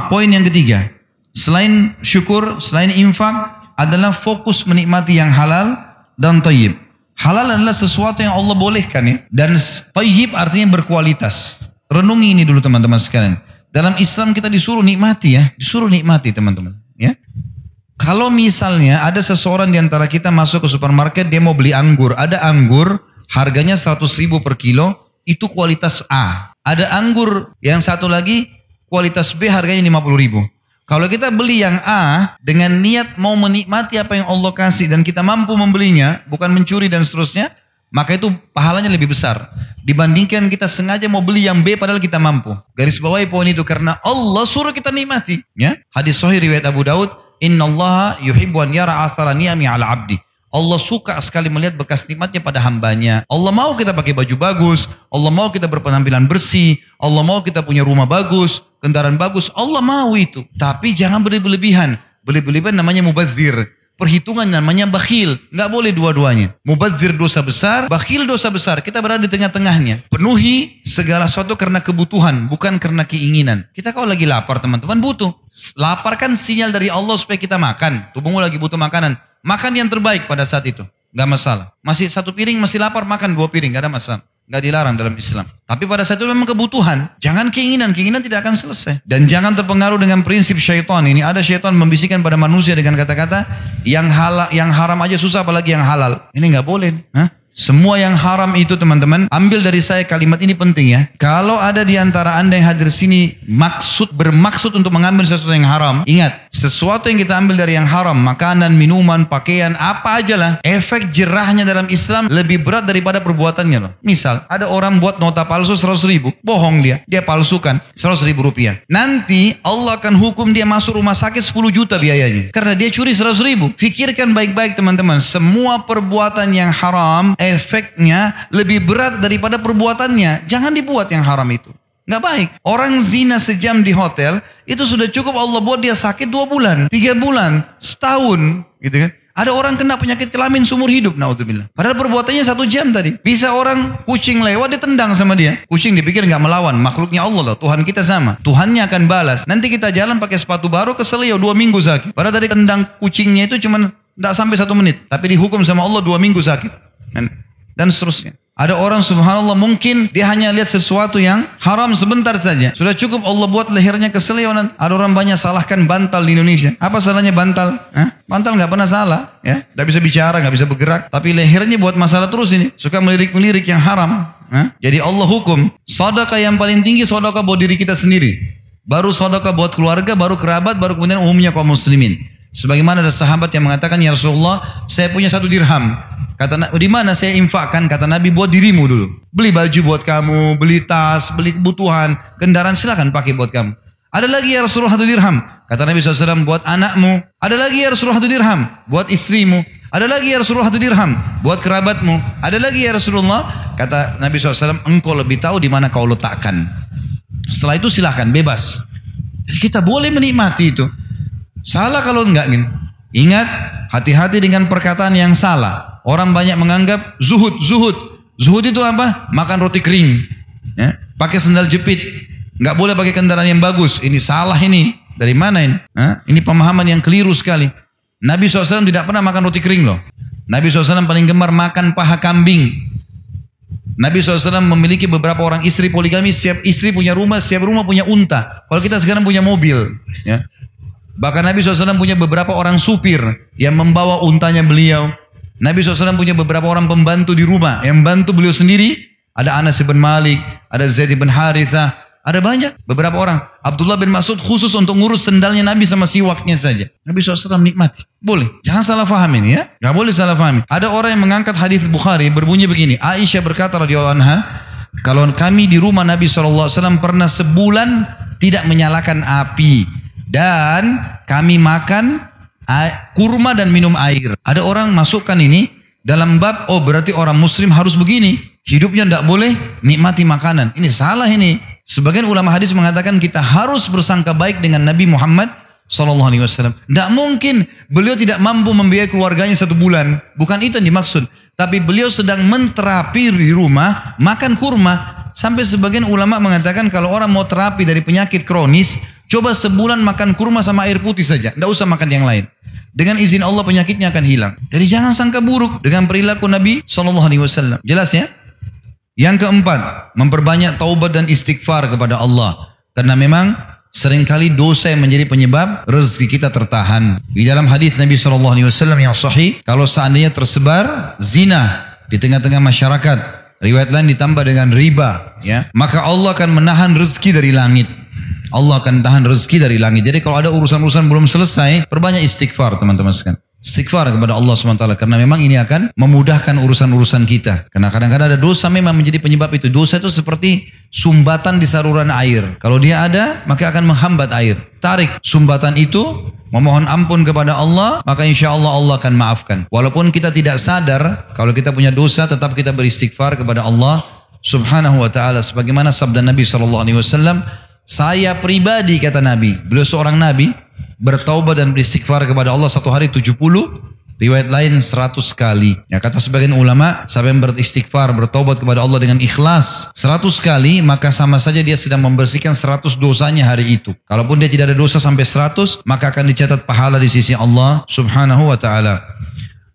S1: poin yang ketiga. Selain syukur, selain infak adalah fokus menikmati yang halal dan thayyib. Halal adalah sesuatu yang Allah bolehkan ya. Dan thayyib artinya berkualitas. Renungi ini dulu teman-teman sekalian. Dalam Islam kita disuruh nikmati ya. Disuruh nikmati teman-teman ya. Kalau misalnya ada seseorang di antara kita masuk ke supermarket, dia mau beli anggur. Ada anggur harganya 100.000 per kilo, itu kualitas A. Ada anggur yang satu lagi kualitas B harganya 50.000. Kalau kita beli yang A dengan niat mau menikmati apa yang Allah kasih dan kita mampu membelinya, bukan mencuri dan seterusnya, maka itu pahalanya lebih besar dibandingkan kita sengaja mau beli yang B padahal kita mampu. Garis bawahi poin itu karena Allah suruh kita nikmati. Ya, hadis sahih riwayat Abu Daud, Innallaha yuhibbu an yara athara ni'ami 'ala 'abdi. Allah suka sekali melihat bekas nikmatnya pada hambanya. Allah mau kita pakai baju bagus. Allah mau kita berpenampilan bersih. Allah mau kita punya rumah bagus, kendaraan bagus. Allah mau itu. Tapi jangan berlebihan. Berlebihan namanya mubadzir. Perhitungan namanya bakhil. Nggak boleh dua-duanya. Mubadzir dosa besar, bakhil dosa besar. Kita berada di tengah-tengahnya. Penuhi segala sesuatu karena kebutuhan, bukan karena keinginan. Kita kalau lagi lapar teman-teman butuh. Lapar kan sinyal dari Allah supaya kita makan. Tubuhmu lagi butuh makanan. Makan yang terbaik pada saat itu. Gak masalah. Masih 1 piring, masih lapar, makan 2 piring. Gak ada masalah. Gak dilarang dalam Islam. Tapi pada saat itu memang kebutuhan. Jangan keinginan. Keinginan tidak akan selesai. Dan jangan terpengaruh dengan prinsip syaitan. Ini ada syaitan membisikkan pada manusia dengan kata-kata yang haram aja susah apalagi yang halal. Ini gak boleh. Semua yang haram itu teman-teman, ambil dari saya kalimat ini penting ya. Kalau ada di antara anda yang hadir sini bermaksud untuk mengambil sesuatu yang haram, ingat, sesuatu yang kita ambil dari yang haram, makanan, minuman, pakaian, apa aja lah, efek jerahnya dalam Islam lebih berat daripada perbuatannya loh. Misal, ada orang buat nota palsu 100.000, bohong dia palsukan 100.000 rupiah. Nanti Allah akan hukum dia masuk rumah sakit 10 juta biayanya. Karena dia curi 100.000. Fikirkan baik-baik teman-teman, semua perbuatan yang haram, efeknya lebih berat daripada perbuatannya. Jangan dibuat yang haram itu. Nggak baik. Orang zina sejam di hotel, itu sudah cukup Allah buat dia sakit 2 bulan, 3 bulan, setahun. Gitu kan. Ada orang kena penyakit kelamin seumur hidup, naudzubillah. Padahal perbuatannya 1 jam tadi. Bisa orang kucing lewat, ditendang sama dia. Kucing dipikir nggak melawan, makhluknya Allah loh. Tuhan kita sama. Tuhannya akan balas. Nanti kita jalan pakai sepatu baru, keselio 2 minggu sakit. Padahal tadi tendang kucingnya itu cuma nggak sampai 1 menit. Tapi dihukum sama Allah 2 minggu sakit. Dan seterusnya. Ada orang subhanallah mungkin dia hanya lihat sesuatu yang haram sebentar saja. Sudah cukup Allah buat lehernya keselionan. Ada orang banyak salahkan bantal di Indonesia. Apa salahnya bantal? Bantal nggak pernah salah. Ya, nggak bisa bicara, nggak bisa bergerak. Tapi lehernya buat masalah terus ini. Suka melirik-melirik yang haram. Jadi Allah hukum. Sedekah yang paling tinggi sedekah buat diri kita sendiri. Baru sedekah buat keluarga, baru kerabat, baru kemudian umumnya kaum muslimin. Sebagaimana ada sahabat yang mengatakan, ya Rasulullah, saya punya 1 dirham. Kata, di mana saya infakkan? Kata Nabi, buat dirimu dulu. Beli baju buat kamu, beli tas, beli kebutuhan, kendaraan silakan pakai buat kamu. Ada lagi ya Rasulullah 1 dirham. Kata Nabi SAW buat anakmu. Ada lagi ya Rasulullah 1 dirham buat istrimu. Ada lagi ya Rasulullah 1 dirham buat kerabatmu. Ada lagi ya Rasulullah. Kata Nabi SAW, engkau lebih tahu di mana kau letakkan. Setelah itu silahkan bebas. Jadi kita boleh menikmati itu. Salah kalau enggak. Ingat, hati-hati dengan perkataan yang salah. Orang banyak menganggap zuhud. Zuhud itu apa? Makan roti kering, ya, pakai sandal jepit, nggak boleh pakai kendaraan yang bagus. Ini salah ini. Dari mana ini? Ini pemahaman yang keliru sekali. Nabi SAW tidak pernah makan roti kering loh. Nabi SAW paling gemar makan paha kambing. Nabi SAW memiliki beberapa orang istri poligami. Setiap istri punya rumah, setiap rumah punya unta. Kalau kita sekarang punya mobil, ya. Bahkan Nabi SAW punya beberapa orang supir yang membawa untanya beliau. Nabi SAW punya beberapa orang pembantu di rumah yang bantu beliau sendiri. Ada Anas bin Malik, ada Zaid bin Harithah, ada banyak beberapa orang. Abdullah bin Mas'ud khusus untuk ngurus sendalnya Nabi sama siwaknya saja. Nabi SAW nikmati. Boleh. Jangan salah faham ini ya. Gak boleh salah faham. Ada orang yang mengangkat hadis Bukhari berbunyi begini. Aisyah berkata radhiyallahu anha, kalau kami di rumah Nabi SAW pernah sebulan tidak menyalakan api dan kami makan kurma dan minum air. Ada orang masukkan ini dalam bab, oh berarti orang muslim harus begini. Hidupnya tidak boleh nikmati makanan. Ini salah ini. Sebagian ulama hadis mengatakan kita harus bersangka baik dengan Nabi Muhammad SAW. Tidak mungkin beliau tidak mampu membiayai keluarganya 1 bulan. Bukan itu yang dimaksud. Tapi beliau sedang menterapi di rumah, makan kurma. Sampai sebagian ulama mengatakan kalau orang mau terapi dari penyakit kronis, coba sebulan makan kurma sama air putih saja. Tidak usah makan yang lain. Dengan izin Allah penyakitnya akan hilang. Jadi jangan sangka buruk dengan perilaku Nabi SAW. Jelas ya? Yang keempat, memperbanyak taubat dan istighfar kepada Allah. Karena memang seringkali dosa yang menjadi penyebab rezeki kita tertahan. Di dalam hadis Nabi SAW yang sahih, kalau seandainya tersebar zina di tengah-tengah masyarakat, riwayat lain ditambah dengan riba, ya, maka Allah akan menahan rezeki dari langit. Allah akan tahan rezeki dari langit. Jadi kalau ada urusan-urusan belum selesai, perbanyak istighfar teman-teman sekalian. Istighfar kepada Allah SWT. Karena memang ini akan memudahkan urusan-urusan kita. Karena kadang-kadang ada dosa memang menjadi penyebab itu. Dosa itu seperti sumbatan di saluran air. Kalau dia ada, maka akan menghambat air. Tarik sumbatan itu, memohon ampun kepada Allah, maka insya Allah Allah akan maafkan. Walaupun kita tidak sadar, kalau kita punya dosa, tetap kita beristighfar kepada Allah Subhanahu wa ta'ala. Sebagaimana sabda Nabi SAW, saya pribadi, kata Nabi, beliau seorang Nabi, bertaubat dan beristighfar kepada Allah 1 hari 70, riwayat lain 100 kali. Ya, kata sebagian ulama, siapa yang beristighfar, bertaubat kepada Allah dengan ikhlas 100 kali, maka sama saja dia sedang membersihkan 100 dosanya hari itu. Kalaupun dia tidak ada dosa sampai 100, maka akan dicatat pahala di sisi Allah Subhanahu wa ta'ala.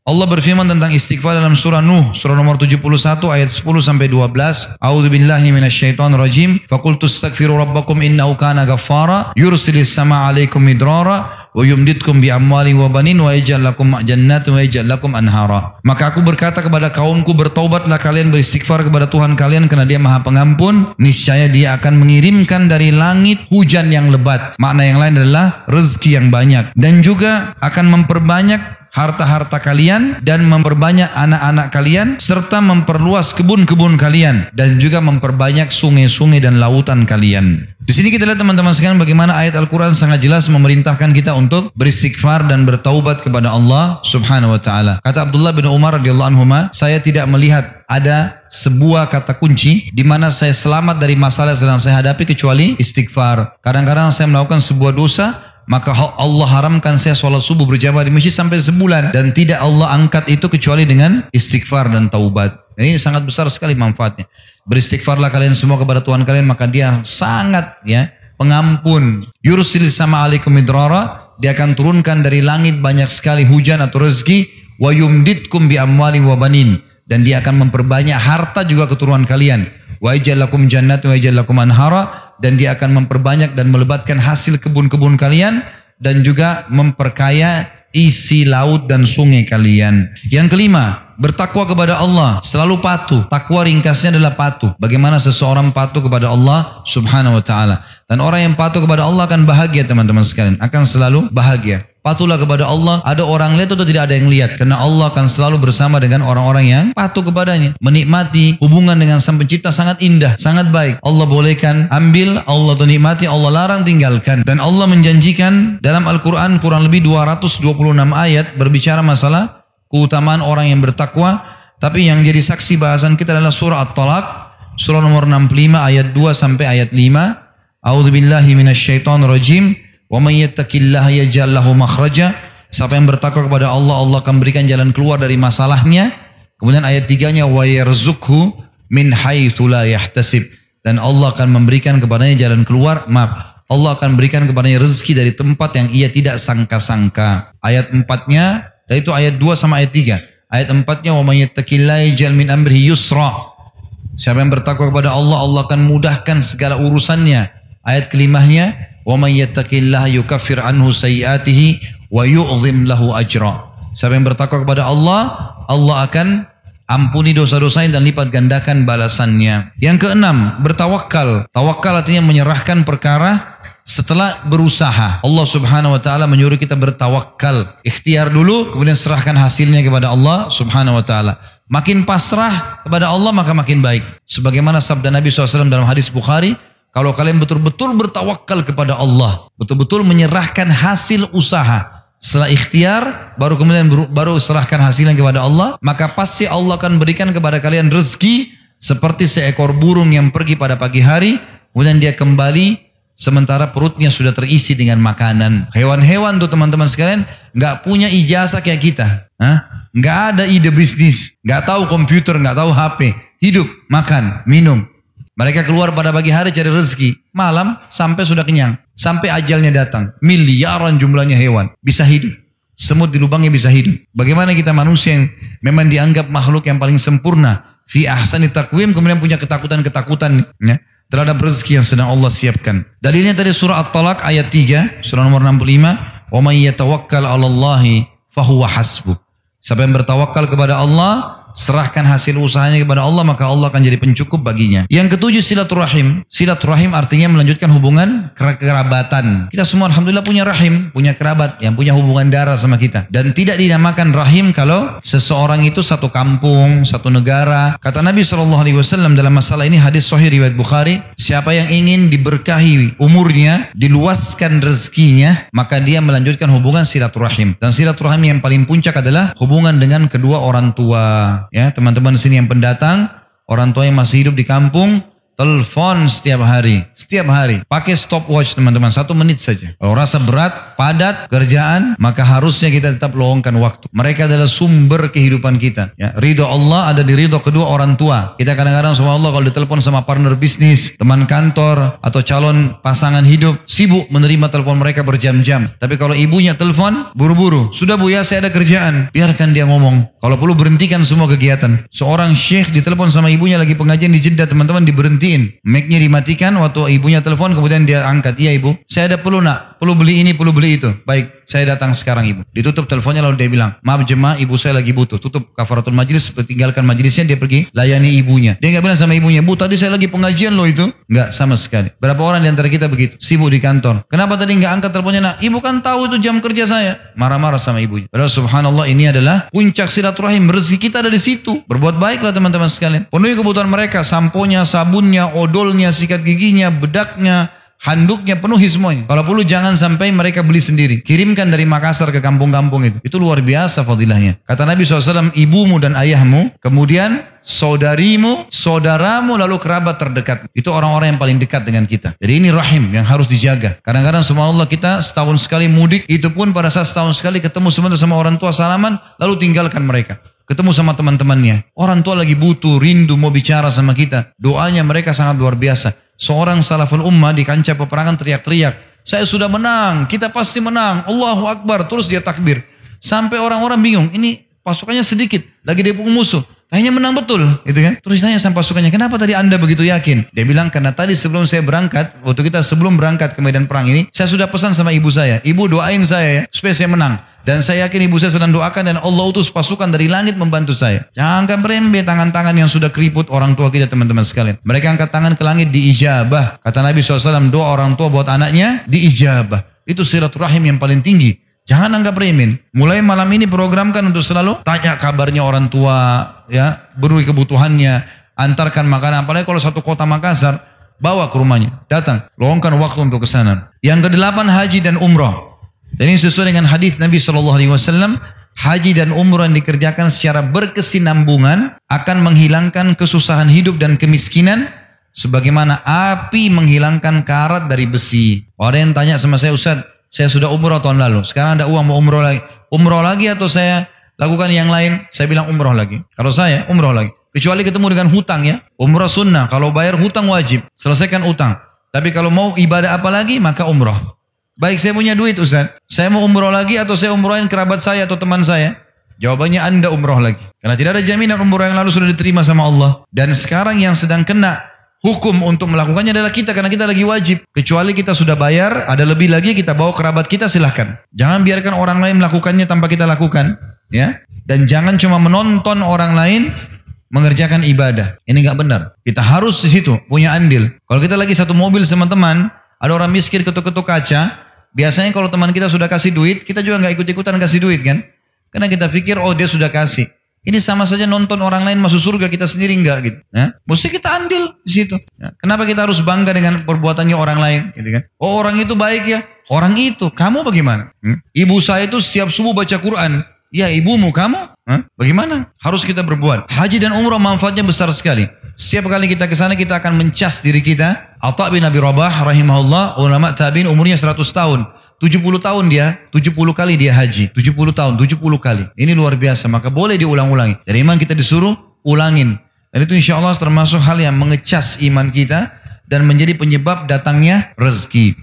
S1: Allah berfirman tentang istighfar dalam surah Nuh, surah nomor 71 ayat 10 sampai 12. A'udzubillahi minasyaitonirrajim. Faqultu astaghfiru rabbakum innahu kana ghaffara yursilis samaa 'alaikum midrara wa yumditkum bi amwalin wa banin wa yaj'al lakum jannatin wa yaj'al lakum anhara. Maka aku berkata kepada kaumku, bertaubatlah kalian, beristighfar kepada Tuhan kalian karena Dia Maha Pengampun. Niscaya Dia akan mengirimkan dari langit hujan yang lebat. Makna yang lain adalah rezeki yang banyak, dan juga akan memperbanyak harta-harta kalian dan memperbanyak anak-anak kalian serta memperluas kebun-kebun kalian dan juga memperbanyak sungai-sungai dan lautan kalian. Di sini kita lihat teman-teman sekalian bagaimana ayat Al-Quran sangat jelas memerintahkan kita untuk beristighfar dan bertaubat kepada Allah Subhanahu wa ta'ala. Kata Abdullah bin Umar radhiyallahu anhuma, saya tidak melihat ada sebuah kata kunci di mana saya selamat dari masalah yang sedang saya hadapi kecuali istighfar. Kadang-kadang saya melakukan sebuah dosa, maka Allah haramkan saya sholat subuh berjamaah di masjid sampai sebulan, dan tidak Allah angkat itu kecuali dengan istighfar dan taubat. Ini sangat besar sekali manfaatnya. Beristighfarlah kalian semua kepada Tuhan kalian, maka Dia sangat pengampun. Yursilis sama alaikum midrara, Dia akan turunkan dari langit banyak sekali hujan atau rezeki. Wa yumditkum bi amwalin wa banin, dan Dia akan memperbanyak harta juga keturunan kalian. Wa yaj'al lakum jannatin wa yaj'al lakum anhara, dan Dia akan memperbanyak dan melebatkan hasil kebun-kebun kalian dan juga memperkaya isi laut dan sungai kalian. Yang kelima, bertakwa kepada Allah, selalu patuh. Takwa ringkasnya adalah patuh. Bagaimana seseorang patuh kepada Allah Subhanahu wa ta'ala. Dan orang yang patuh kepada Allah akan bahagia teman-teman sekalian, akan selalu bahagia. Patuhlah kepada Allah. Ada orang lihat atau tidak ada yang lihat. Karena Allah akan selalu bersama dengan orang-orang yang patuh kepadanya. Menikmati hubungan dengan Sang Pencipta sangat indah, sangat baik. Allah bolehkan ambil, Allah nikmati, Allah larang tinggalkan. Dan Allah menjanjikan dalam Al-Quran kurang lebih 226 ayat berbicara masalah keutamaan orang yang bertakwa. Tapi yang jadi saksi bahasan kita adalah surah At-Talaq, surah nomor 65 ayat 2 sampai ayat 5. A'udzubillahi minasyaitonirrajim. Wa may yattaqillaha yaj'al lahu makhraja. Siapa yang bertakwa kepada Allah, Allah akan berikan jalan keluar dari masalahnya. Kemudian ayat 3-nya wa yarzuqhu min haitsu la yahtasib. Dan Allah akan memberikan kepadanya jalan keluar, Allah akan berikan kepadanya rezeki dari tempat yang ia tidak sangka-sangka. Ayat 4-nya, itu ayat 2 sama ayat 3. Ayat 4-nya wa may yattaqillaha yaj'al min amrihi yusra. Siapa yang bertakwa kepada Allah, Allah akan mudahkan segala urusannya. Ayat kelimahnya wa may yattaqillaha yukaffir anhu sayyi'atihi wa yu'zim lahu ajra. Siapa yang bertakwa kepada Allah, Allah akan ampuni dosa-dosanya dan lipat gandakan balasannya. Yang keenam, bertawakal. Tawakal artinya menyerahkan perkara setelah berusaha. Allah Subhanahu wa taala menyuruh kita bertawakal. Ikhtiar dulu, kemudian serahkan hasilnya kepada Allah Subhanahu wa taala. Makin pasrah kepada Allah maka makin baik. Sebagaimana sabda Nabi SAW dalam hadis Bukhari, kalau kalian betul-betul bertawakal kepada Allah, betul-betul menyerahkan hasil usaha, setelah ikhtiar, baru kemudian baru serahkan hasilnya kepada Allah, maka pasti Allah akan berikan kepada kalian rezeki seperti seekor burung yang pergi pada pagi hari, kemudian dia kembali sementara perutnya sudah terisi dengan makanan. Hewan-hewan tuh teman-teman sekalian, nggak punya ijazah kayak kita, nggak ada ide bisnis, nggak tahu komputer, nggak tahu HP, hidup, makan, minum. Mereka keluar pada pagi hari cari rezeki. Malam sampai sudah kenyang. Sampai ajalnya datang. Miliaran jumlahnya hewan. Bisa hidup. Semut di lubangnya bisa hidup. Bagaimana kita manusia yang memang dianggap makhluk yang paling sempurna. Fi ahsani taqwim. Kemudian punya ketakutan-ketakutan. Ya, terhadap rezeki yang sedang Allah siapkan. Dalilnya tadi surah At-Talaq ayat 3. Surah nomor 65. Wa may yatawakkal 'alallahi fahuwa hasbuh. Siapa yang bertawakal kepada Allah, serahkan hasil usahanya kepada Allah, maka Allah akan jadi pencukup baginya. Yang ketujuh, silaturahim. Silaturahim artinya melanjutkan hubungan kerabatan. Kita semua alhamdulillah punya rahim, punya kerabat yang punya hubungan darah sama kita. Dan tidak dinamakan rahim kalau seseorang itu satu kampung, satu negara. Kata Nabi SAW dalam masalah ini, hadis sahih riwayat Bukhari, siapa yang ingin diberkahi umurnya, diluaskan rezekinya, maka dia melanjutkan hubungan silaturahim. Dan silaturahim yang paling puncak adalah hubungan dengan kedua orang tua. Ya, teman-teman di sini yang pendatang, orang tua yang masih hidup di kampung, telepon setiap hari, pakai stopwatch teman-teman, 1 menit saja. Kalau rasa berat, padat kerjaan, maka harusnya kita tetap luangkan waktu. Mereka adalah sumber kehidupan kita. Ya, ridho Allah ada di ridho kedua orang tua. Kita kadang-kadang subhanallah kalau ditelepon sama partner bisnis, teman kantor, atau calon pasangan hidup, sibuk menerima telepon mereka berjam-jam. Tapi kalau ibunya telepon, buru-buru, sudah bu ya saya ada kerjaan, biarkan dia ngomong. Kalau perlu berhentikan semua kegiatan. Seorang syekh ditelepon sama ibunya lagi pengajian di Jeddah, teman-teman, diberhenti. Mic-nya dimatikan, waktu ibunya telepon kemudian dia angkat. Iya ibu, saya ada perlu nak, perlu beli ini, perlu beli itu. Baik, saya datang sekarang ibu. Ditutup teleponnya lalu dia bilang, maaf jemaah, ibu saya lagi butuh. Tutup kafaratul majlis, tinggalkan majlisnya, dia pergi layani ibunya. Dia nggak bilang sama ibunya, bu tadi saya lagi pengajian loh itu. Nggak, sama sekali. Berapa orang di antara kita begitu, sibuk di kantor. Kenapa tadi nggak angkat teleponnya nak? Ibu kan tahu itu jam kerja saya. Marah-marah sama ibunya. Padahal subhanallah ini adalah puncak silaturahim. Rezeki kita ada di situ. Berbuat baiklah teman-teman sekalian. Penuhi kebutuhan mereka, samponya, sabunnya, odolnya, sikat giginya, bedaknya, handuknya, penuhi semuanya. Kalau perlu jangan sampai mereka beli sendiri. Kirimkan dari Makassar ke kampung-kampung itu. Itu luar biasa fadilahnya. Kata Nabi SAW, ibumu dan ayahmu, kemudian saudarimu, saudaramu, lalu kerabat terdekat. Itu orang-orang yang paling dekat dengan kita. Jadi ini rahim yang harus dijaga. Kadang-kadang subhanallah kita setahun sekali mudik, itu pun pada saat setahun sekali ketemu sebentar sama orang tua, salaman, lalu tinggalkan mereka. Ketemu sama teman-temannya. Orang tua lagi butuh, rindu, mau bicara sama kita. Doanya mereka sangat luar biasa. Seorang salaful ummah di kancah peperangan teriak-teriak, saya sudah menang, kita pasti menang, Allahu Akbar. Terus dia takbir. Sampai orang-orang bingung, ini pasukannya sedikit, lagi dipukul musuh. Kayaknya menang betul, gitu kan? Terus tanya sama pasukannya, kenapa tadi anda begitu yakin? Dia bilang, karena tadi sebelum saya berangkat, waktu kita sebelum berangkat ke medan perang ini, saya sudah pesan sama ibu saya, ibu doain saya ya, supaya saya menang. Dan saya yakin ibu saya sedang doakan dan Allah utus pasukan dari langit membantu saya. Jangan merembet tangan-tangan yang sudah keriput orang tua kita teman-teman sekalian. Mereka angkat tangan ke langit diijabah. Kata Nabi SAW, doa orang tua buat anaknya diijabah. Itu silaturahim yang paling tinggi. Jangan anggap remeh. Mulai malam ini programkan untuk selalu tanya kabarnya orang tua, ya, beri kebutuhannya, antarkan makanan. Apalagi kalau satu kota Makassar, bawa ke rumahnya, datang, luangkan waktu untuk ke sana. Yang kedelapan, haji dan umrah. Dan ini sesuai dengan hadis Nabi SAW, haji dan umrah yang dikerjakan secara berkesinambungan akan menghilangkan kesusahan hidup dan kemiskinan, sebagaimana api menghilangkan karat dari besi. Ada yang tanya sama saya, Ustaz, saya sudah umrah tahun lalu, sekarang ada uang mau umrah lagi. Umrah lagi atau saya lakukan yang lain? Saya bilang umrah lagi. Kalau saya, umrah lagi. Kecuali ketemu dengan hutang ya. Umrah sunnah, kalau bayar hutang wajib, selesaikan hutang. Tapi kalau mau ibadah apa lagi, maka umrah. Baik, saya punya duit Ustaz, saya mau umrah lagi atau saya umrahin kerabat saya atau teman saya? Jawabannya Anda umrah lagi. Karena tidak ada jaminan umrah yang lalu sudah diterima sama Allah. Dan sekarang yang sedang kena hukum untuk melakukannya adalah kita, karena kita lagi wajib. Kecuali kita sudah bayar, ada lebih lagi, kita bawa kerabat kita, silahkan. Jangan biarkan orang lain melakukannya tanpa kita lakukan, ya. Dan jangan cuma menonton orang lain mengerjakan ibadah. Ini nggak benar. Kita harus di situ punya andil. Kalau kita lagi satu mobil sama teman, ada orang miskin ketuk-ketuk kaca, biasanya kalau teman kita sudah kasih duit, kita juga nggak ikut-ikutan kasih duit kan? Karena kita pikir, oh dia sudah kasih. Ini sama saja nonton orang lain masuk surga, kita sendiri enggak gitu. Ya? Mesti kita andil di situ. Ya? Kenapa kita harus bangga dengan perbuatannya orang lain? Gitu kan? Oh orang itu baik ya. Orang itu, kamu bagaimana? Ibu saya itu setiap subuh baca Quran. Ya ibumu, kamu? Bagaimana? Harus kita berbuat. Haji dan umrah manfaatnya besar sekali. Setiap kali kita ke sana kita akan mencas diri kita. Atha bin Abi Rabah rahimahullah, ulama tabi'in, umurnya 100 tahun. 70 tahun dia, 70 kali dia haji. 70 tahun, 70 kali. Ini luar biasa, maka boleh diulang-ulangi. Dari iman kita disuruh ulangin. Dan itu insya Allah termasuk hal yang mengecas iman kita dan menjadi penyebab datangnya rezeki.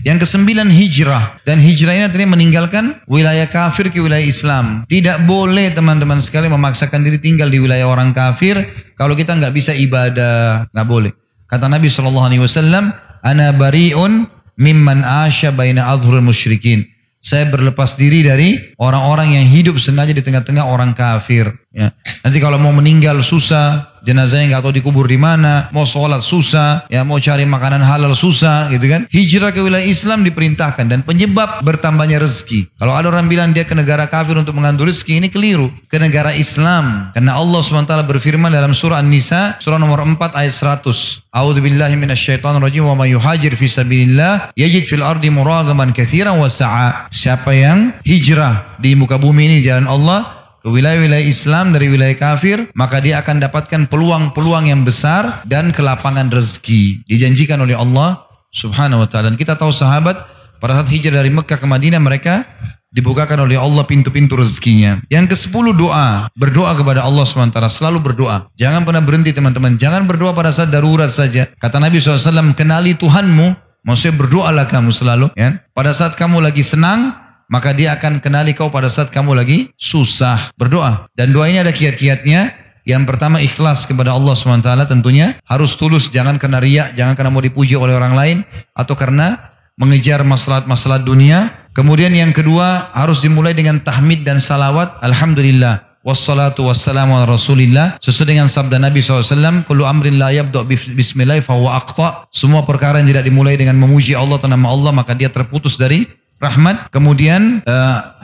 S1: Yang kesembilan, hijrah. Dan hijrah ini artinya meninggalkan wilayah kafir ke wilayah Islam. Tidak boleh teman-teman sekali memaksakan diri tinggal di wilayah orang kafir kalau kita nggak bisa ibadah. Nggak boleh. Kata Nabi SAW, Ana bari'un mimman asya baina adhurul musyrikin. Saya berlepas diri dari orang-orang yang hidup sengaja di tengah-tengah orang kafir. Ya. Nanti kalau mau meninggal susah, jenazahnya nggak tahu dikubur di mana, mau sholat susah, ya mau cari makanan halal susah, gitu kan? Hijrah ke wilayah Islam diperintahkan dan penyebab bertambahnya rezeki. Kalau ada orang bilang dia ke negara kafir untuk mengambil rezeki, ini keliru. Ke negara Islam, karena Allah SWT berfirman dalam surah An-Nisa, surah nomor 4 ayat 100. A'udzu billahi minasyaitonir rajim, wa may yuhajir fi sabilillah yajid fil ardi muragaman katsiran wa sa'a. Siapa yang hijrah di muka bumi ini di jalan Allah ke wilayah-wilayah Islam dari wilayah kafir, maka dia akan dapatkan peluang-peluang yang besar dan kelapangan rezeki dijanjikan oleh Allah Subhanahu wa taala. Dan kita tahu sahabat pada saat hijrah dari Mekah ke Madinah, mereka dibukakan oleh Allah pintu-pintu rezekinya. Yang ke-10, doa. Berdoa kepada Allah SWT, selalu berdoa. Jangan pernah berhenti teman-teman. Jangan berdoa pada saat darurat saja. Kata Nabi SAW, kenali Tuhanmu, maksudnya berdoalah kamu selalu. Ya. Pada saat kamu lagi senang, maka dia akan kenali kau pada saat kamu lagi susah. Berdoa. Dan doa ini ada kiat-kiatnya. Yang pertama, ikhlas kepada Allah SWT tentunya. Harus tulus, jangan kena riya, jangan karena mau dipuji oleh orang lain, atau karena mengejar masalah-masalah dunia. Kemudian yang kedua, harus dimulai dengan tahmid dan salawat. Alhamdulillah, wassalatu wassalamu ala rasulillah. Sesuai dengan sabda Nabi SAW, kullu amrin la yabda' bismillah fahuwa aqta. Semua perkara yang tidak dimulai dengan memuji Allah atau nama Allah, maka dia terputus dari rahmat. Kemudian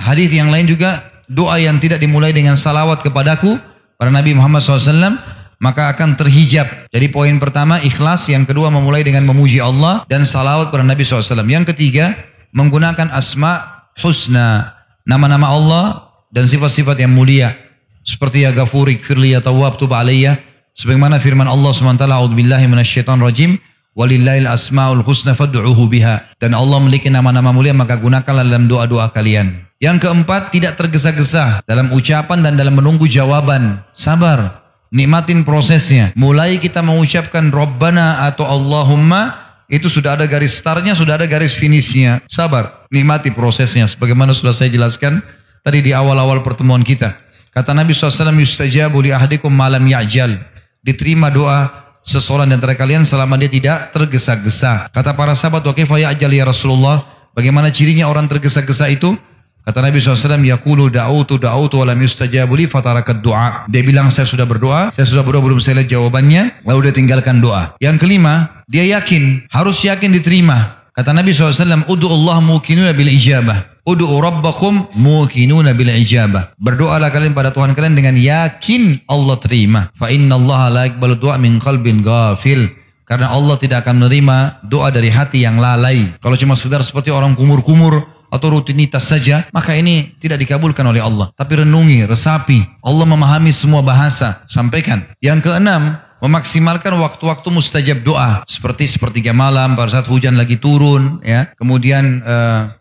S1: hadis yang lain juga, doa yang tidak dimulai dengan salawat kepadaku, pada Nabi Muhammad SAW, maka akan terhijab. Jadi poin pertama ikhlas, yang kedua memulai dengan memuji Allah dan salawat pada Nabi SAW. Yang ketiga, menggunakan asma husna, nama-nama Allah dan sifat-sifat yang mulia, seperti ya Ghafurik firli ya Tawwab tub alayya, sebagaimana firman Allah SWT, a'udzubillahi minasyaitonir rajim, walillahil asmaul husna fad'uhu biha. Dan Allah memiliki nama-nama mulia, maka gunakanlah dalam doa-doa kalian. Yang keempat, tidak tergesa-gesa dalam ucapan dan dalam menunggu jawaban. Sabar, nikmatin prosesnya. Mulai kita mengucapkan Rabbana atau Allahumma, itu sudah ada garis startnya, sudah ada garis finishnya. Sabar, nikmati prosesnya. Sebagaimana sudah saya jelaskan tadi di awal-awal pertemuan kita. Kata Nabi SAW, yustajabu li ahadikum malam ya'jal. Diterima doa seseorang di antara kalian selama dia tidak tergesa-gesa. Kata para sahabat, wa kaifa ya'jal ya Rasulullah? Bagaimana cirinya orang tergesa-gesa itu? Kata Nabi SAW, yaqulu da'utu wa lam yustajabu li fatarakat du'a. Dia bilang, saya sudah berdoa belum saya lihat jawabannya, lalu dia tinggalkan doa. Yang kelima, dia yakin, harus yakin diterima. Kata Nabi SAW, ud'u Allah muqinuna bil ijabah. Ud'u rabbakum muqinuna bil ijabah. Berdoalah kalian pada Tuhan kalian dengan yakin Allah terima. Fa innallaha la yaqbalu du'a min qalbin ghafil. Karena Allah tidak akan menerima doa dari hati yang lalai. Kalau cuma sekedar seperti orang kumur-kumur atau rutinitas saja, maka ini tidak dikabulkan oleh Allah. Tapi renungi, resapi. Allah memahami semua bahasa. Sampaikan. Yang keenam, memaksimalkan waktu-waktu mustajab doa, seperti sepertiga malam pada saat hujan lagi turun, ya. Kemudian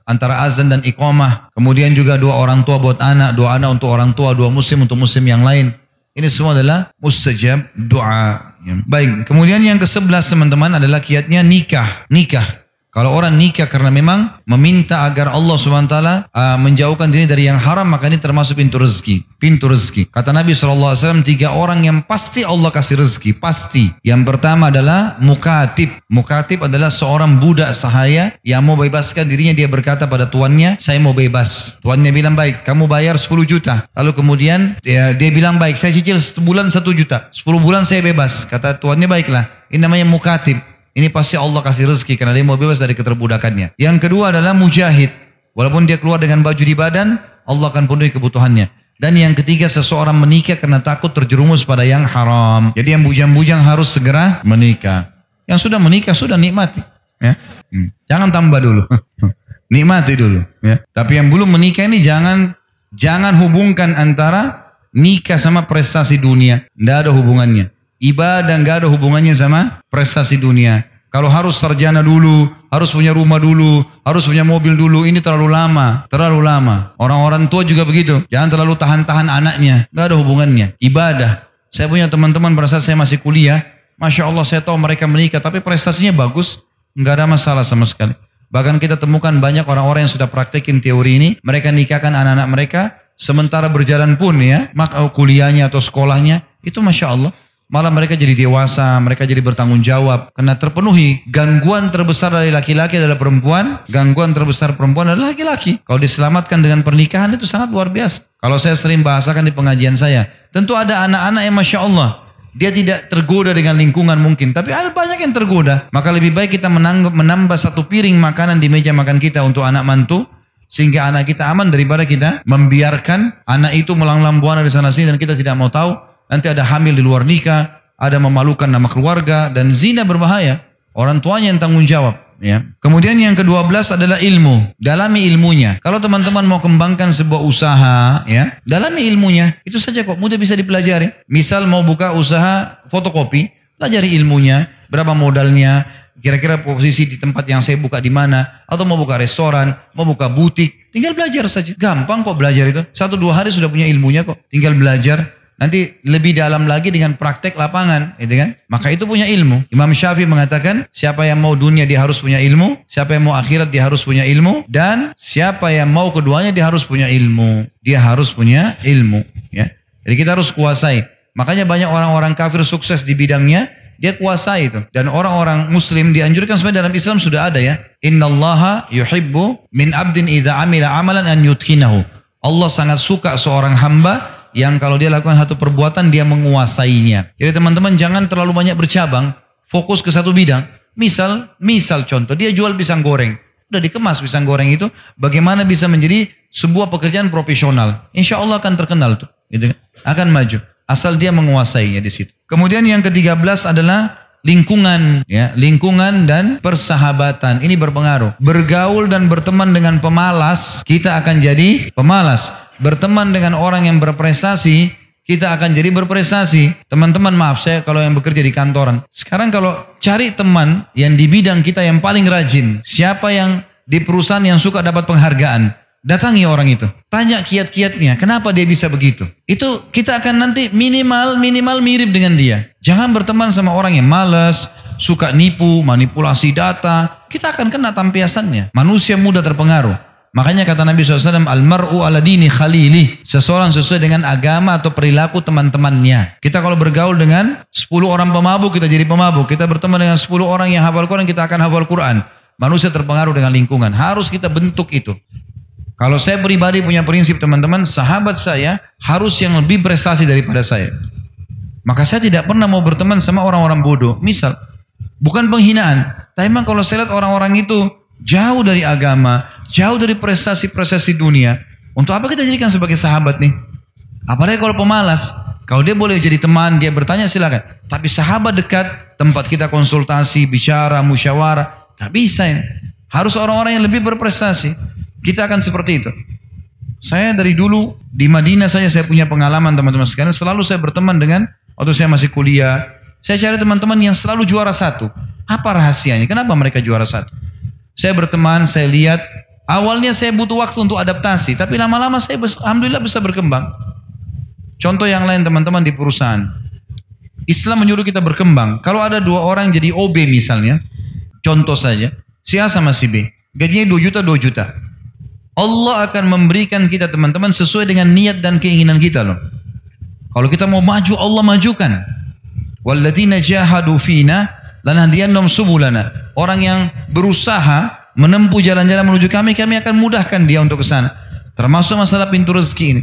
S1: antara azan dan iqamah. Kemudian juga doa orang tua buat anak, doa anak untuk orang tua, doa muslim untuk muslim yang lain. Ini semua adalah mustajab doa. Ya. Baik, kemudian yang ke-11 teman-teman adalah kiatnya nikah. Nikah. Kalau orang nikah karena memang meminta agar Allah SWT menjauhkan diri dari yang haram, maka ini termasuk pintu rezeki. Pintu rezeki. Kata Nabi SAW, 3 orang yang pasti Allah kasih rezeki. Pasti. Yang pertama adalah mukatib. Mukatib adalah seorang budak sahaya yang mau bebaskan dirinya. Dia berkata pada tuannya, saya mau bebas. Tuannya bilang, baik, kamu bayar 10 juta. Lalu kemudian dia bilang, baik, saya cicil sebulan 1 juta. 10 bulan saya bebas. Kata tuannya, baiklah. Ini namanya mukatib. Ini pasti Allah kasih rezeki karena dia mau bebas dari keterbudakannya. Yang kedua adalah mujahid. Walaupun dia keluar dengan baju di badan, Allah akan penuhi kebutuhannya. Dan yang ketiga, seseorang menikah karena takut terjerumus pada yang haram. Jadi yang bujang-bujang harus segera menikah. Yang sudah menikah, sudah nikmati. Ya. Jangan tambah dulu. Nikmati dulu. Ya. Tapi yang belum menikah ini jangan hubungkan antara nikah sama prestasi dunia. Tidak ada hubungannya. Ibadah nggak ada hubungannya sama prestasi dunia. Kalau harus sarjana dulu, harus punya rumah dulu, harus punya mobil dulu, ini terlalu lama. Terlalu lama. Orang-orang tua juga begitu. Jangan terlalu tahan-tahan anaknya. Nggak ada hubungannya. Ibadah. Saya punya teman-teman pada saat saya masih kuliah. Masya Allah saya tahu mereka menikah, tapi prestasinya bagus. Nggak ada masalah sama sekali. Bahkan kita temukan banyak orang-orang yang sudah praktekin teori ini. Mereka nikahkan anak-anak mereka. Sementara berjalan pun ya, maka kuliahnya atau sekolahnya, itu Masya Allah. Malah mereka jadi dewasa, mereka jadi bertanggung jawab. Karena terpenuhi gangguan terbesar dari laki-laki adalah perempuan. Gangguan terbesar perempuan adalah laki-laki. Kalau diselamatkan dengan pernikahan itu sangat luar biasa. Kalau saya sering bahasakan di pengajian saya. Tentu ada anak-anak yang Masya Allah. Dia tidak tergoda dengan lingkungan mungkin. Tapi ada banyak yang tergoda. Maka lebih baik kita menambah 1 piring makanan di meja makan kita untuk anak mantu. Sehingga anak kita aman daripada kita membiarkan anak itu melanglang buana di sana sini dan kita tidak mau tahu. Nanti ada hamil di luar nikah, ada memalukan nama keluarga, dan zina berbahaya. Orang tuanya yang tanggung jawab. Ya. Kemudian yang ke-12 adalah ilmu. Dalami ilmunya. Kalau teman-teman mau kembangkan sebuah usaha, ya, dalami ilmunya. Itu saja kok, mudah bisa dipelajari. Misal mau buka usaha fotokopi, pelajari ilmunya, berapa modalnya, kira-kira posisi di tempat yang saya buka di mana, atau mau buka restoran, mau buka butik, tinggal belajar saja. Gampang kok belajar itu. 1-2 hari sudah punya ilmunya kok, tinggal belajar. Nanti lebih dalam lagi dengan praktek lapangan, gitu kan? Maka itu punya ilmu. Imam Syafi'i mengatakan, siapa yang mau dunia dia harus punya ilmu, siapa yang mau akhirat dia harus punya ilmu, dan siapa yang mau keduanya dia harus punya ilmu. Dia harus punya ilmu, ya. Jadi kita harus kuasai. Makanya banyak orang-orang kafir sukses di bidangnya, dia kuasai itu. Dan orang-orang muslim dianjurkan sebenarnya dalam Islam sudah ada ya. Innallaha yuhibbu min abdin idza amila amalan an yutkinahu. Allah sangat suka seorang hamba yang kalau dia lakukan satu perbuatan dia menguasainya. Jadi teman-teman jangan terlalu banyak bercabang, fokus ke satu bidang. Misal contoh dia jual pisang goreng, udah dikemas pisang goreng itu, bagaimana bisa menjadi sebuah pekerjaan profesional? Insya Allah akan terkenal tuh, gitu, akan maju. Asal dia menguasainya di situ. Kemudian yang ke-13 adalah lingkungan, ya, lingkungan dan persahabatan. Ini berpengaruh. Bergaul dan berteman dengan pemalas, kita akan jadi pemalas. Berteman dengan orang yang berprestasi, kita akan jadi berprestasi. Teman-teman maaf, saya kalau yang bekerja di kantoran. Sekarang kalau cari teman yang di bidang kita yang paling rajin. Siapa yang di perusahaan yang suka dapat penghargaan. Datangi orang itu. Tanya kiat-kiatnya. Kenapa dia bisa begitu? Itu kita akan nanti minimal mirip dengan dia. Jangan berteman sama orang yang malas, suka nipu, manipulasi data. Kita akan kena tampiasannya. Manusia mudah terpengaruh. Makanya kata Nabi SAW, Al-mar'u ala dini khalili. Seseorang sesuai dengan agama atau perilaku teman-temannya. Kita kalau bergaul dengan 10 orang pemabuk, kita jadi pemabuk. Kita berteman dengan 10 orang yang hafal Quran, kita akan hafal Quran. Manusia terpengaruh dengan lingkungan. Harus kita bentuk itu. Kalau saya pribadi punya prinsip teman-teman, sahabat saya harus yang lebih prestasi daripada saya. Maka saya tidak pernah mau berteman sama orang-orang bodoh. Misal, bukan penghinaan. Tapi memang kalau saya lihat orang-orang itu jauh dari agama, jauh dari prestasi-prestasi dunia. Untuk apa kita jadikan sebagai sahabat nih? Apalagi kalau pemalas. Kalau dia boleh jadi teman, dia bertanya silakan. Tapi sahabat dekat, tempat kita konsultasi, bicara, musyawarah, gak bisa ini. Harus orang-orang yang lebih berprestasi. Kita akan seperti itu. Saya dari dulu di Madinah saya punya pengalaman teman-teman sekalian. Selalu saya berteman dengan, waktu saya masih kuliah, saya cari teman-teman yang selalu juara satu. Apa rahasianya? Kenapa mereka juara satu? Saya berteman, saya lihat, awalnya saya butuh waktu untuk adaptasi, tapi lama-lama saya alhamdulillah bisa berkembang. Contoh yang lain teman-teman di perusahaan. Islam menyuruh kita berkembang. Kalau ada dua orang jadi OB misalnya, contoh saja, si A sama si B, gajinya 2 juta, 2 juta. Allah akan memberikan kita teman-teman sesuai dengan niat dan keinginan kita loh. Kalau kita mau maju, Allah majukan. Walladzina jahadu fina lanahdiyannahum subulana. Orang yang berusaha menempuh jalan-jalan menuju kami akan mudahkan dia untuk ke sana. Termasuk masalah pintu rezeki ini.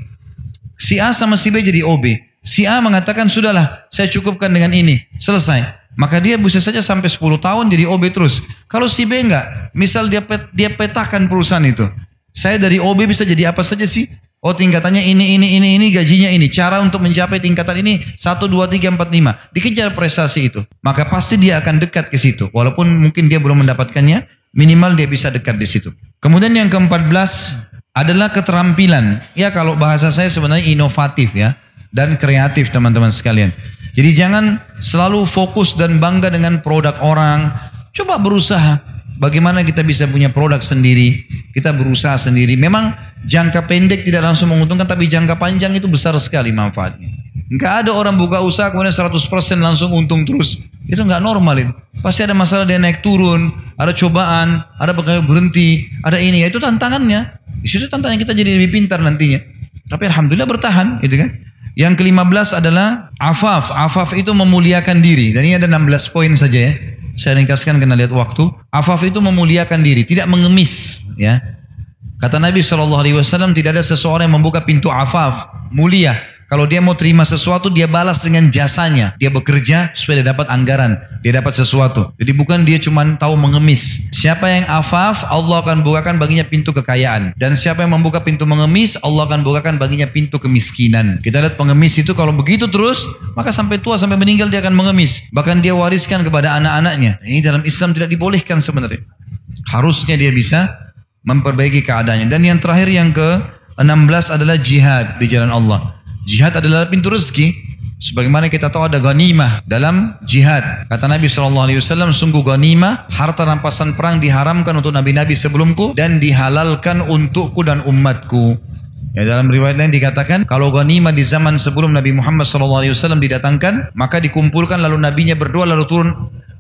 S1: Si A sama si B jadi OB. Si A mengatakan sudahlah, saya cukupkan dengan ini, selesai. Maka dia bisa saja sampai 10 tahun jadi OB terus. Kalau si B enggak, misal dia petakan perusahaan itu. Saya dari OB bisa jadi apa saja sih? Oh tingkatannya ini, gajinya ini. Cara untuk mencapai tingkatan ini 1, 2, 3, 4, 5. Dikejar prestasi itu. Maka pasti dia akan dekat ke situ. Walaupun mungkin dia belum mendapatkannya, minimal dia bisa dekat di situ. Kemudian yang ke-14 adalah keterampilan. Ya kalau bahasa saya sebenarnya inovatif ya. Dan kreatif teman-teman sekalian. Jadi jangan selalu fokus dan bangga dengan produk orang. Coba berusaha. Bagaimana kita bisa punya produk sendiri. Kita berusaha sendiri. Memang jangka pendek tidak langsung menguntungkan. Tapi jangka panjang itu besar sekali manfaatnya. Enggak ada orang buka usaha kemudian 100% langsung untung terus. Itu enggak normal itu. Pasti ada masalah dia naik turun. Ada cobaan. Ada pegawai berhenti. Ada ini. Ya itu tantangannya. Di situ tantangan kita jadi lebih pintar nantinya. Tapi alhamdulillah bertahan. Gitu kan. Yang ke-15 adalah afaf. Afaf itu memuliakan diri. Dan ini ada 16 poin saja ya. Saya ringkaskan karena lihat waktu. Afaf itu memuliakan diri, tidak mengemis. Ya, kata Nabi SAW, tidak ada seseorang yang membuka pintu afaf, mulia. Kalau dia mau terima sesuatu, dia balas dengan jasanya. Dia bekerja supaya dia dapat anggaran, dia dapat sesuatu. Jadi bukan dia cuma tahu mengemis. Siapa yang afaf, Allah akan bukakan baginya pintu kekayaan. Dan siapa yang membuka pintu mengemis, Allah akan bukakan baginya pintu kemiskinan. Kita lihat pengemis itu kalau begitu terus, maka sampai tua, sampai meninggal dia akan mengemis. Bahkan dia wariskan kepada anak-anaknya. Ini dalam Islam tidak dibolehkan sebenarnya. Harusnya dia bisa memperbaiki keadaannya. Dan yang terakhir yang ke-16 adalah jihad di jalan Allah. Jihad adalah pintu rezeki. Sebagaimana kita tahu ada ghanimah dalam jihad. Kata Nabi SAW, sungguh ghanimah, harta rampasan perang diharamkan untuk nabi-nabi sebelumku dan dihalalkan untukku dan umatku. Ya, dalam riwayat lain dikatakan, kalau ghanimah di zaman sebelum Nabi Muhammad SAW didatangkan, maka dikumpulkan lalu nabinya berdoa lalu turun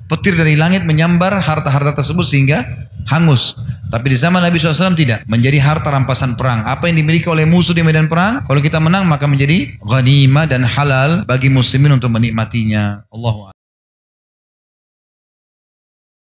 S1: petir dari langit menyambar harta-harta tersebut sehingga hangus. Tapi di zaman Nabi SAW tidak. Menjadi harta rampasan perang. Apa yang dimiliki oleh musuh di medan perang, kalau kita menang maka menjadi ghanimah dan halal bagi muslimin untuk menikmatinya. Allahu a'lam.